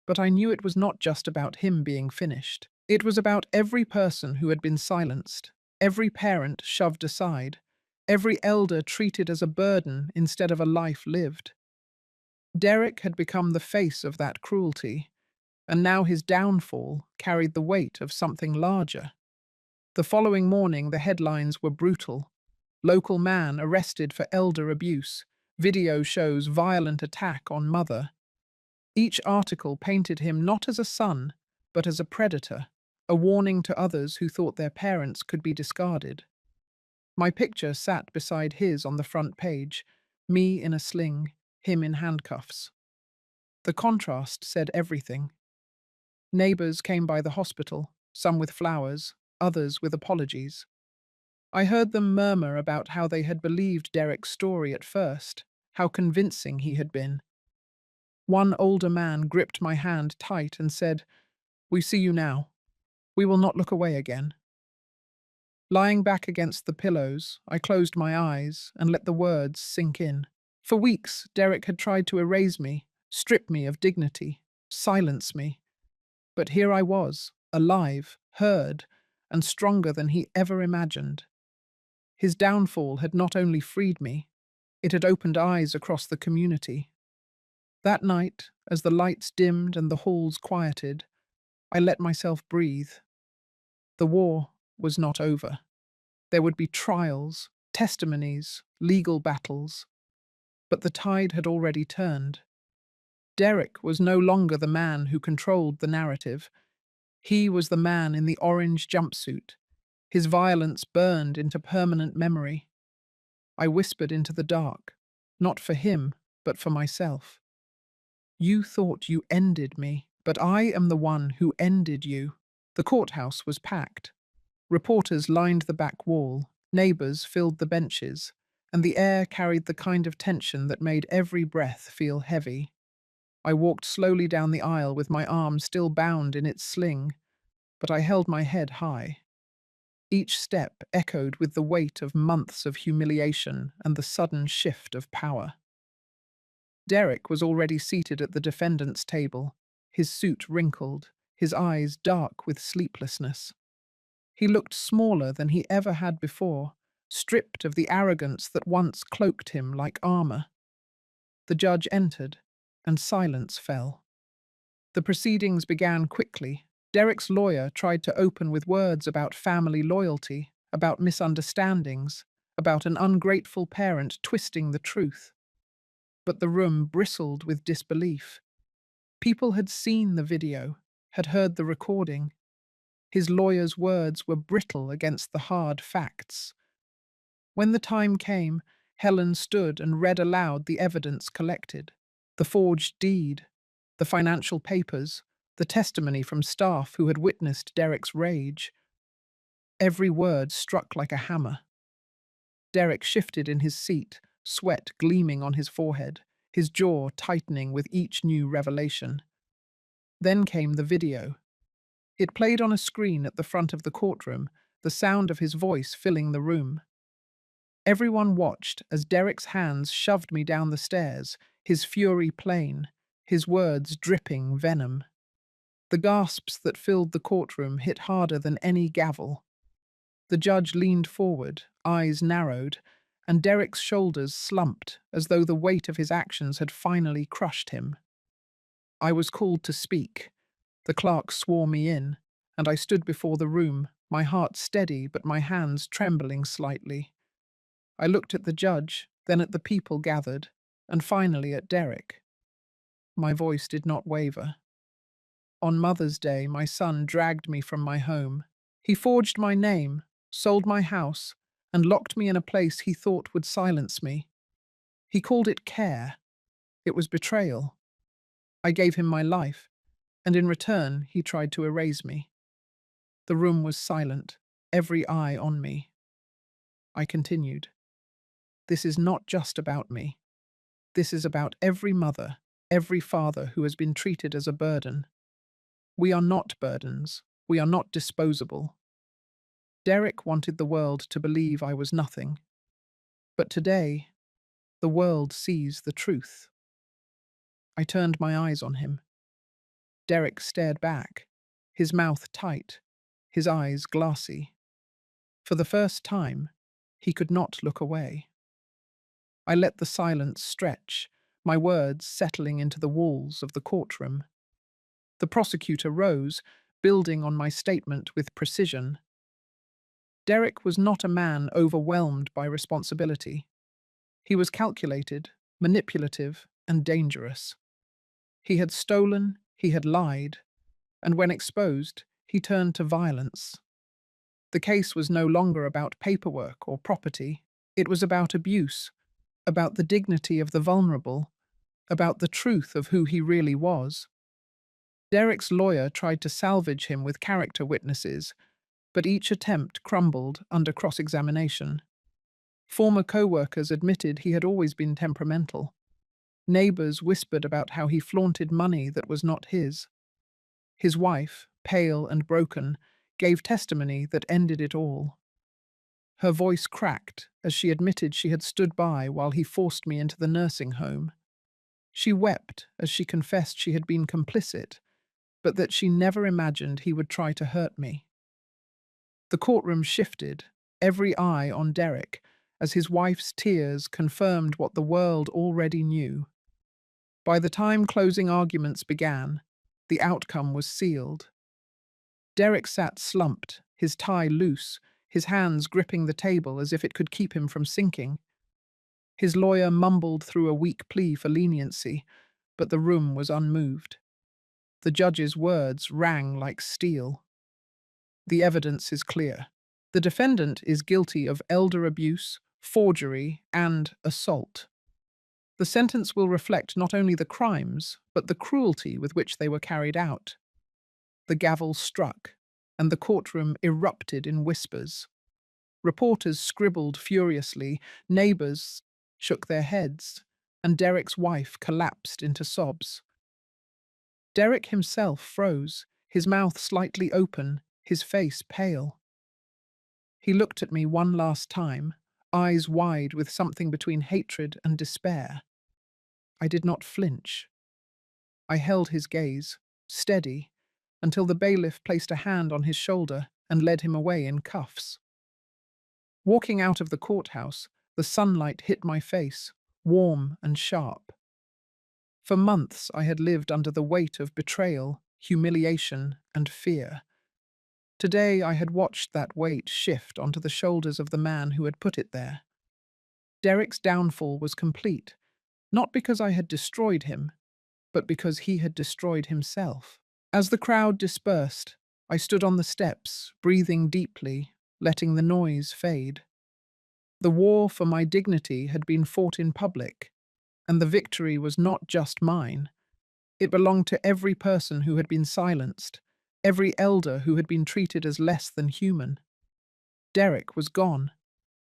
Speaker 1: But I knew it was not just about him being finished. It was about every person who had been silenced, every parent shoved aside, every elder treated as a burden instead of a life lived. Derek had become the face of that cruelty, and now his downfall carried the weight of something larger. The following morning, the headlines were brutal. Local man arrested for elder abuse. Video shows violent attack on mother. Each article painted him not as a son, but as a predator, a warning to others who thought their parents could be discarded. My picture sat beside his on the front page, me in a sling, him in handcuffs. The contrast said everything. Neighbours came by the hospital, some with flowers, others with apologies. I heard them murmur about how they had believed Derek's story at first, how convincing he had been. One older man gripped my hand tight and said, "We see you now. We will not look away again." Lying back against the pillows, I closed my eyes and let the words sink in. For weeks, Derek had tried to erase me, strip me of dignity, silence me. But here I was, alive, heard, and stronger than he ever imagined. His downfall had not only freed me, it had opened eyes across the community. That night, as the lights dimmed and the halls quieted, I let myself breathe. The war was not over. There would be trials, testimonies, legal battles. But the tide had already turned. Derek was no longer the man who controlled the narrative. He was the man in the orange jumpsuit. His violence burned into permanent memory. I whispered into the dark, not for him, but for myself. You thought you ended me, but I am the one who ended you. The courthouse was packed. Reporters lined the back wall, neighbours filled the benches, and the air carried the kind of tension that made every breath feel heavy. I walked slowly down the aisle with my arm still bound in its sling, but I held my head high. Each step echoed with the weight of months of humiliation and the sudden shift of power. Derek was already seated at the defendant's table, his suit wrinkled, his eyes dark with sleeplessness. He looked smaller than he ever had before, stripped of the arrogance that once cloaked him like armor. The judge entered, and silence fell. The proceedings began quickly. Derek's lawyer tried to open with words about family loyalty, about misunderstandings, about an ungrateful parent twisting the truth. But the room bristled with disbelief. People had seen the video, had heard the recording. His lawyer's words were brittle against the hard facts. When the time came, Helen stood and read aloud the evidence collected. The forged deed, the financial papers, the testimony from staff who had witnessed Derek's rage. Every word struck like a hammer. Derek shifted in his seat, sweat gleaming on his forehead, his jaw tightening with each new revelation. Then came the video. It played on a screen at the front of the courtroom, the sound of his voice filling the room. Everyone watched as Derek's hands shoved me down the stairs, his fury plain, his words dripping venom. The gasps that filled the courtroom hit harder than any gavel. The judge leaned forward, eyes narrowed, and Derek's shoulders slumped as though the weight of his actions had finally crushed him. I was called to speak. The clerk swore me in, and I stood before the room, my heart steady but my hands trembling slightly. I looked at the judge, then at the people gathered, and finally at Derek. My voice did not waver. On Mother's Day, my son dragged me from my home. He forged my name, sold my house, and locked me in a place he thought would silence me. He called it care. It was betrayal. I gave him my life, and in return he tried to erase me. The room was silent, every eye on me. I continued. This is not just about me. This is about every mother, every father who has been treated as a burden. We are not burdens. We are not disposable. Derek wanted the world to believe I was nothing. But today, the world sees the truth. I turned my eyes on him. Derek stared back, his mouth tight, his eyes glassy. For the first time, he could not look away. I let the silence stretch, my words settling into the walls of the courtroom. The prosecutor rose, building on my statement with precision. Derek was not a man overwhelmed by responsibility. He was calculated, manipulative, and dangerous. He had stolen, he had lied, and when exposed, he turned to violence. The case was no longer about paperwork or property. It was about abuse, about the dignity of the vulnerable, about the truth of who he really was. Derek's lawyer tried to salvage him with character witnesses, but each attempt crumbled under cross-examination. Former co-workers admitted he had always been temperamental. Neighbors whispered about how he flaunted money that was not his. His wife, pale and broken, gave testimony that ended it all. Her voice cracked as she admitted she had stood by while he forced me into the nursing home. She wept as she confessed she had been complicit, but that she never imagined he would try to hurt me. The courtroom shifted, every eye on Derek, as his wife's tears confirmed what the world already knew. By the time closing arguments began, the outcome was sealed. Derek sat slumped, his tie loose, his hands gripping the table as if it could keep him from sinking. His lawyer mumbled through a weak plea for leniency, but the room was unmoved. The judge's words rang like steel. The evidence is clear. The defendant is guilty of elder abuse, forgery, and assault. The sentence will reflect not only the crimes, but the cruelty with which they were carried out. The gavel struck, and the courtroom erupted in whispers. Reporters scribbled furiously, neighbors shook their heads, and Derek's wife collapsed into sobs. Derek himself froze, his mouth slightly open, his face pale. He looked at me one last time, eyes wide with something between hatred and despair. I did not flinch. I held his gaze, steady, until the bailiff placed a hand on his shoulder and led him away in cuffs. Walking out of the courthouse, the sunlight hit my face, warm and sharp. For months I had lived under the weight of betrayal, humiliation, and fear. Today I had watched that weight shift onto the shoulders of the man who had put it there. Derek's downfall was complete, not because I had destroyed him, but because he had destroyed himself. As the crowd dispersed, I stood on the steps, breathing deeply, letting the noise fade. The war for my dignity had been fought in public, and the victory was not just mine. It belonged to every person who had been silenced, every elder who had been treated as less than human. Derek was gone,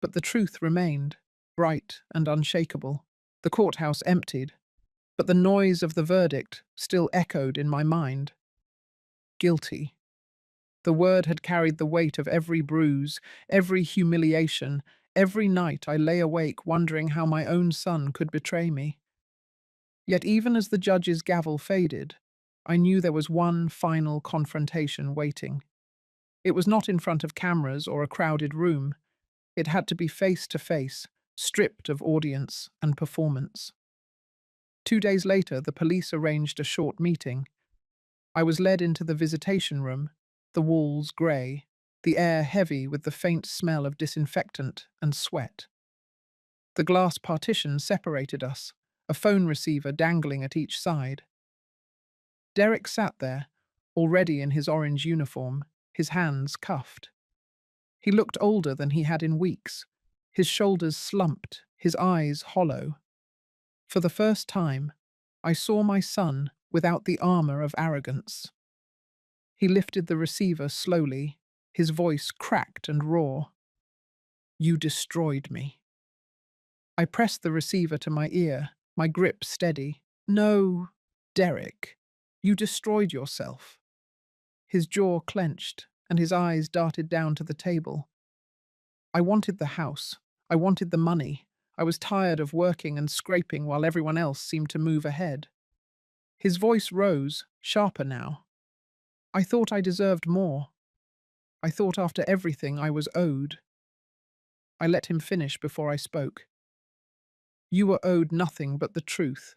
Speaker 1: but the truth remained, bright and unshakable. The courthouse emptied, but the noise of the verdict still echoed in my mind. Guilty. The word had carried the weight of every bruise, every humiliation, every night I lay awake wondering how my own son could betray me. Yet even as the judge's gavel faded, I knew there was one final confrontation waiting. It was not in front of cameras or a crowded room. It had to be face to face, stripped of audience and performance. 2 days later, the police arranged a short meeting. I was led into the visitation room, the walls grey, the air heavy with the faint smell of disinfectant and sweat. The glass partition separated us, a phone receiver dangling at each side. Derek sat there, already in his orange uniform, his hands cuffed. He looked older than he had in weeks, his shoulders slumped, his eyes hollow. For the first time, I saw my son without the armor of arrogance. He lifted the receiver slowly, his voice cracked and raw. "You destroyed me." I pressed the receiver to my ear, my grip steady. "No, Derek, you destroyed yourself." His jaw clenched, and his eyes darted down to the table. I wanted the house. I wanted the money. I was tired of working and scraping while everyone else seemed to move ahead. His voice rose, sharper now. I thought I deserved more. I thought after everything I was owed. I let him finish before I spoke. "You were owed nothing but the truth.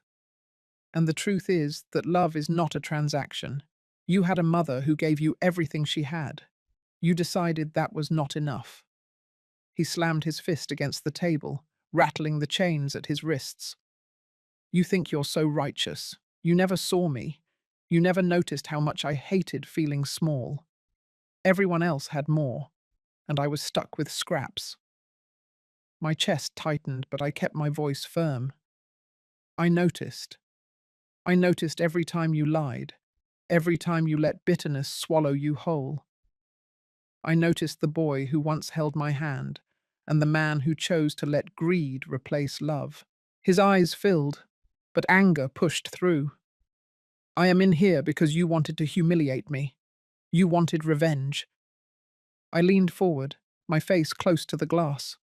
Speaker 1: And the truth is that love is not a transaction. You had a mother who gave you everything she had. You decided that was not enough. He slammed his fist against the table, rattling the chains at his wrists. You think you're so righteous. You never saw me. You never noticed how much I hated feeling small. Everyone else had more, and I was stuck with scraps. My chest tightened, but I kept my voice firm. I noticed. I noticed every time you lied, every time you let bitterness swallow you whole. I noticed the boy who once held my hand, and the man who chose to let greed replace love. His eyes filled, but anger pushed through. I am in here because you wanted to humiliate me. You wanted revenge. I leaned forward, my face close to the glass.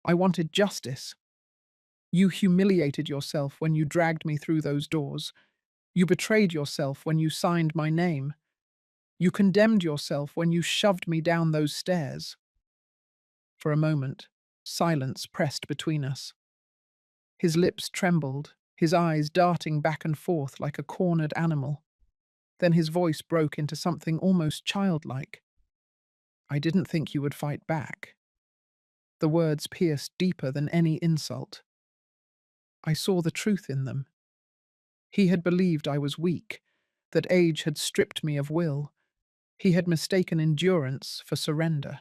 Speaker 1: I wanted justice. You humiliated yourself when you dragged me through those doors. You betrayed yourself when you signed my name. You condemned yourself when you shoved me down those stairs. For a moment, silence pressed between us. His lips trembled, his eyes darting back and forth like a cornered animal. Then his voice broke into something almost childlike. I didn't think you would fight back. The words pierced deeper than any insult. I saw the truth in them. He had believed I was weak, that age had stripped me of will. He had mistaken endurance for surrender.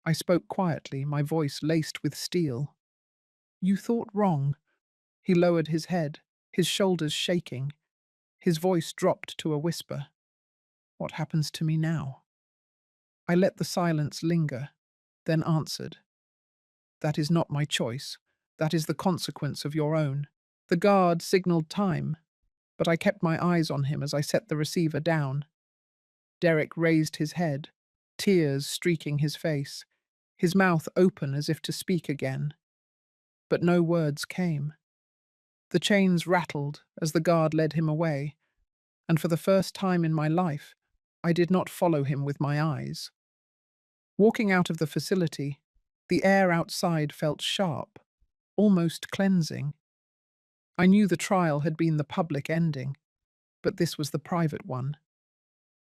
Speaker 1: I spoke quietly, my voice laced with steel. You thought wrong. He lowered his head, his shoulders shaking. His voice dropped to a whisper. What happens to me now? I let the silence linger, then answered. That is not my choice. That is the consequence of your own. The guard signaled time, but I kept my eyes on him as I set the receiver down. Derek raised his head, tears streaking his face, his mouth open as if to speak again. But no words came. The chains rattled as the guard led him away, and for the first time in my life, I did not follow him with my eyes. Walking out of the facility, the air outside felt sharp, almost cleansing. I knew the trial had been the public ending, but this was the private one.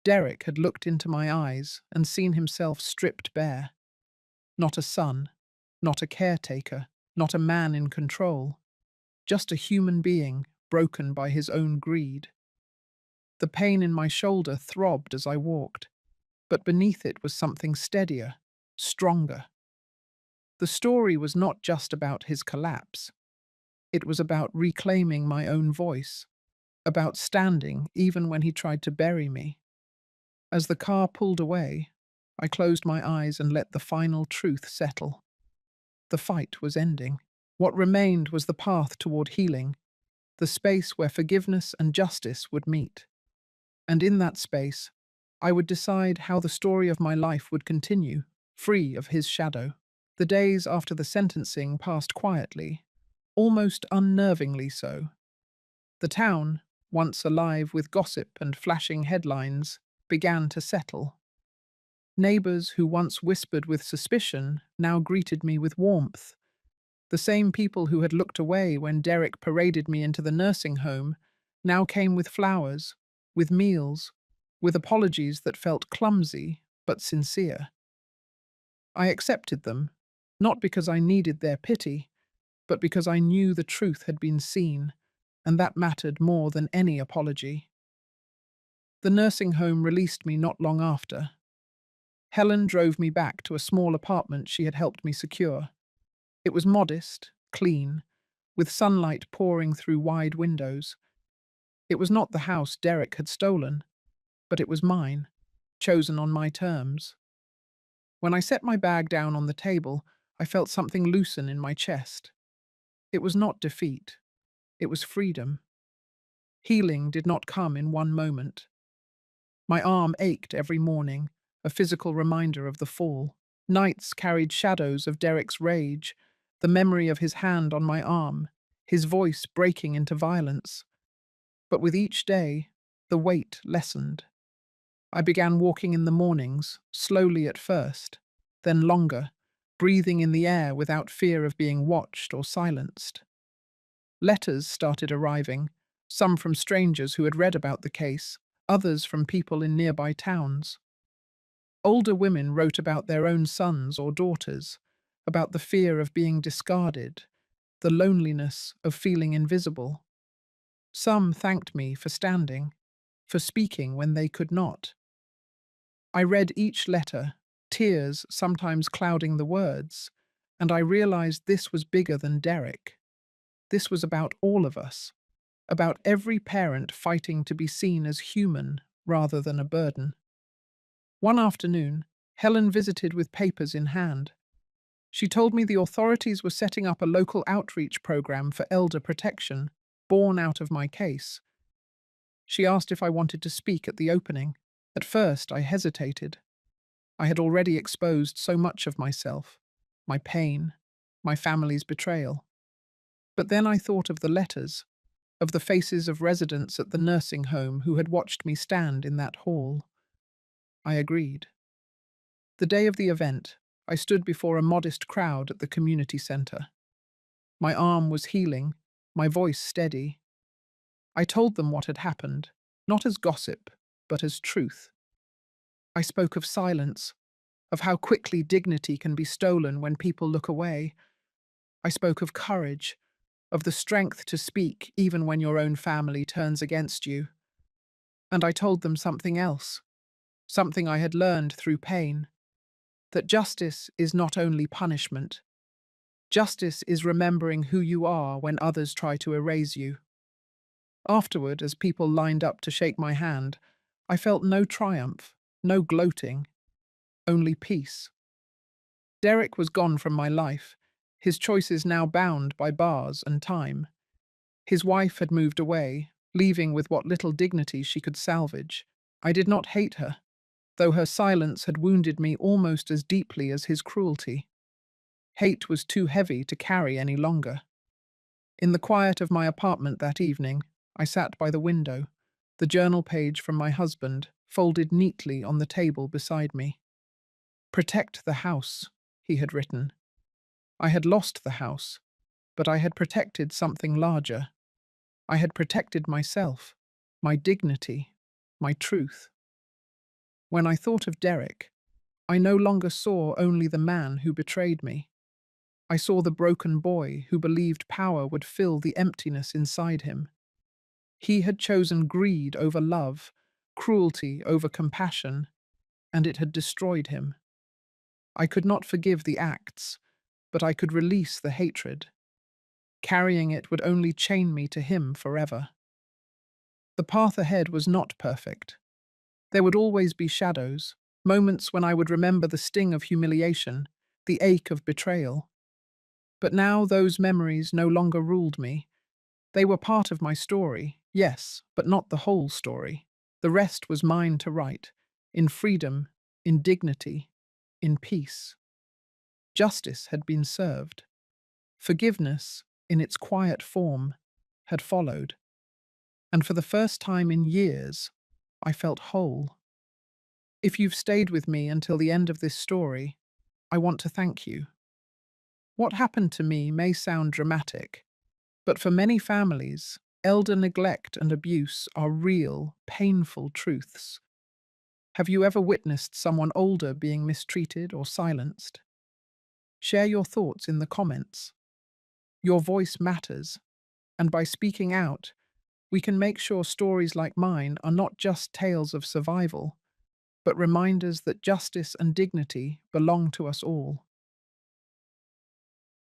Speaker 1: Derek had looked into my eyes and seen himself stripped bare. Not a son, not a caretaker, not a man in control, just a human being broken by his own greed. The pain in my shoulder throbbed as I walked, but beneath it was something steadier, stronger. The story was not just about his collapse. It was about reclaiming my own voice, about standing even when he tried to bury me. As the car pulled away, I closed my eyes and let the final truth settle. The fight was ending. What remained was the path toward healing, the space where forgiveness and justice would meet. And in that space, I would decide how the story of my life would continue, free of his shadow. The days after the sentencing passed quietly, almost unnervingly so. The town, once alive with gossip and flashing headlines, began to settle. Neighbors who once whispered with suspicion now greeted me with warmth. The same people who had looked away when Derek paraded me into the nursing home now came with flowers, with meals, with apologies that felt clumsy but sincere. I accepted them, not because I needed their pity, but because I knew the truth had been seen, and that mattered more than any apology. The nursing home released me not long after. Helen drove me back to a small apartment she had helped me secure. It was modest, clean, with sunlight pouring through wide windows. It was not the house Derek had stolen, but it was mine, chosen on my terms. When I set my bag down on the table, I felt something loosen in my chest. It was not defeat. It was freedom. Healing did not come in one moment. My arm ached every morning, a physical reminder of the fall. Nights carried shadows of Derek's rage, the memory of his hand on my arm, his voice breaking into violence. But with each day, the weight lessened. I began walking in the mornings, slowly at first, then longer, breathing in the air without fear of being watched or silenced. Letters started arriving, some from strangers who had read about the case, others from people in nearby towns. Older women wrote about their own sons or daughters, about the fear of being discarded, the loneliness of feeling invisible. Some thanked me for standing, for speaking when they could not. I read each letter, tears sometimes clouding the words, and I realized this was bigger than Derek. This was about all of us, about every parent fighting to be seen as human rather than a burden. One afternoon, Helen visited with papers in hand. She told me the authorities were setting up a local outreach program for elder protection, born out of my case. She asked if I wanted to speak at the opening. At first, I hesitated. I had already exposed so much of myself, my pain, my family's betrayal. But then I thought of the letters, of the faces of residents at the nursing home who had watched me stand in that hall. I agreed. The day of the event, I stood before a modest crowd at the community centre. My arm was healing, my voice steady. I told them what had happened, not as gossip, but as truth. I spoke of silence, of how quickly dignity can be stolen when people look away. I spoke of courage, of the strength to speak even when your own family turns against you. And I told them something else, something I had learned through pain, that justice is not only punishment. Justice is remembering who you are when others try to erase you. Afterward, as people lined up to shake my hand, I felt no triumph, no gloating, only peace. Derek was gone from my life, his choices now bound by bars and time. His wife had moved away, leaving with what little dignity she could salvage. I did not hate her, though her silence had wounded me almost as deeply as his cruelty. Hate was too heavy to carry any longer. In the quiet of my apartment that evening, I sat by the window, the journal page from my husband folded neatly on the table beside me. "Protect the house," he had written. I had lost the house, but I had protected something larger. I had protected myself, my dignity, my truth. When I thought of Derek, I no longer saw only the man who betrayed me. I saw the broken boy who believed power would fill the emptiness inside him. He had chosen greed over love, cruelty over compassion, and it had destroyed him. I could not forgive the acts, but I could release the hatred. Carrying it would only chain me to him forever. The path ahead was not perfect. There would always be shadows, moments when I would remember the sting of humiliation, the ache of betrayal. But now those memories no longer ruled me. They were part of my story, yes, but not the whole story. The rest was mine to write, in freedom, in dignity, in peace. Justice had been served. Forgiveness, in its quiet form, had followed. And for the first time in years, I felt whole. If you've stayed with me until the end of this story, I want to thank you. What happened to me may sound dramatic, but for many families, elder neglect and abuse are real, painful truths. Have you ever witnessed someone older being mistreated or silenced? Share your thoughts in the comments. Your voice matters, and by speaking out, we can make sure stories like mine are not just tales of survival, but reminders that justice and dignity belong to us all.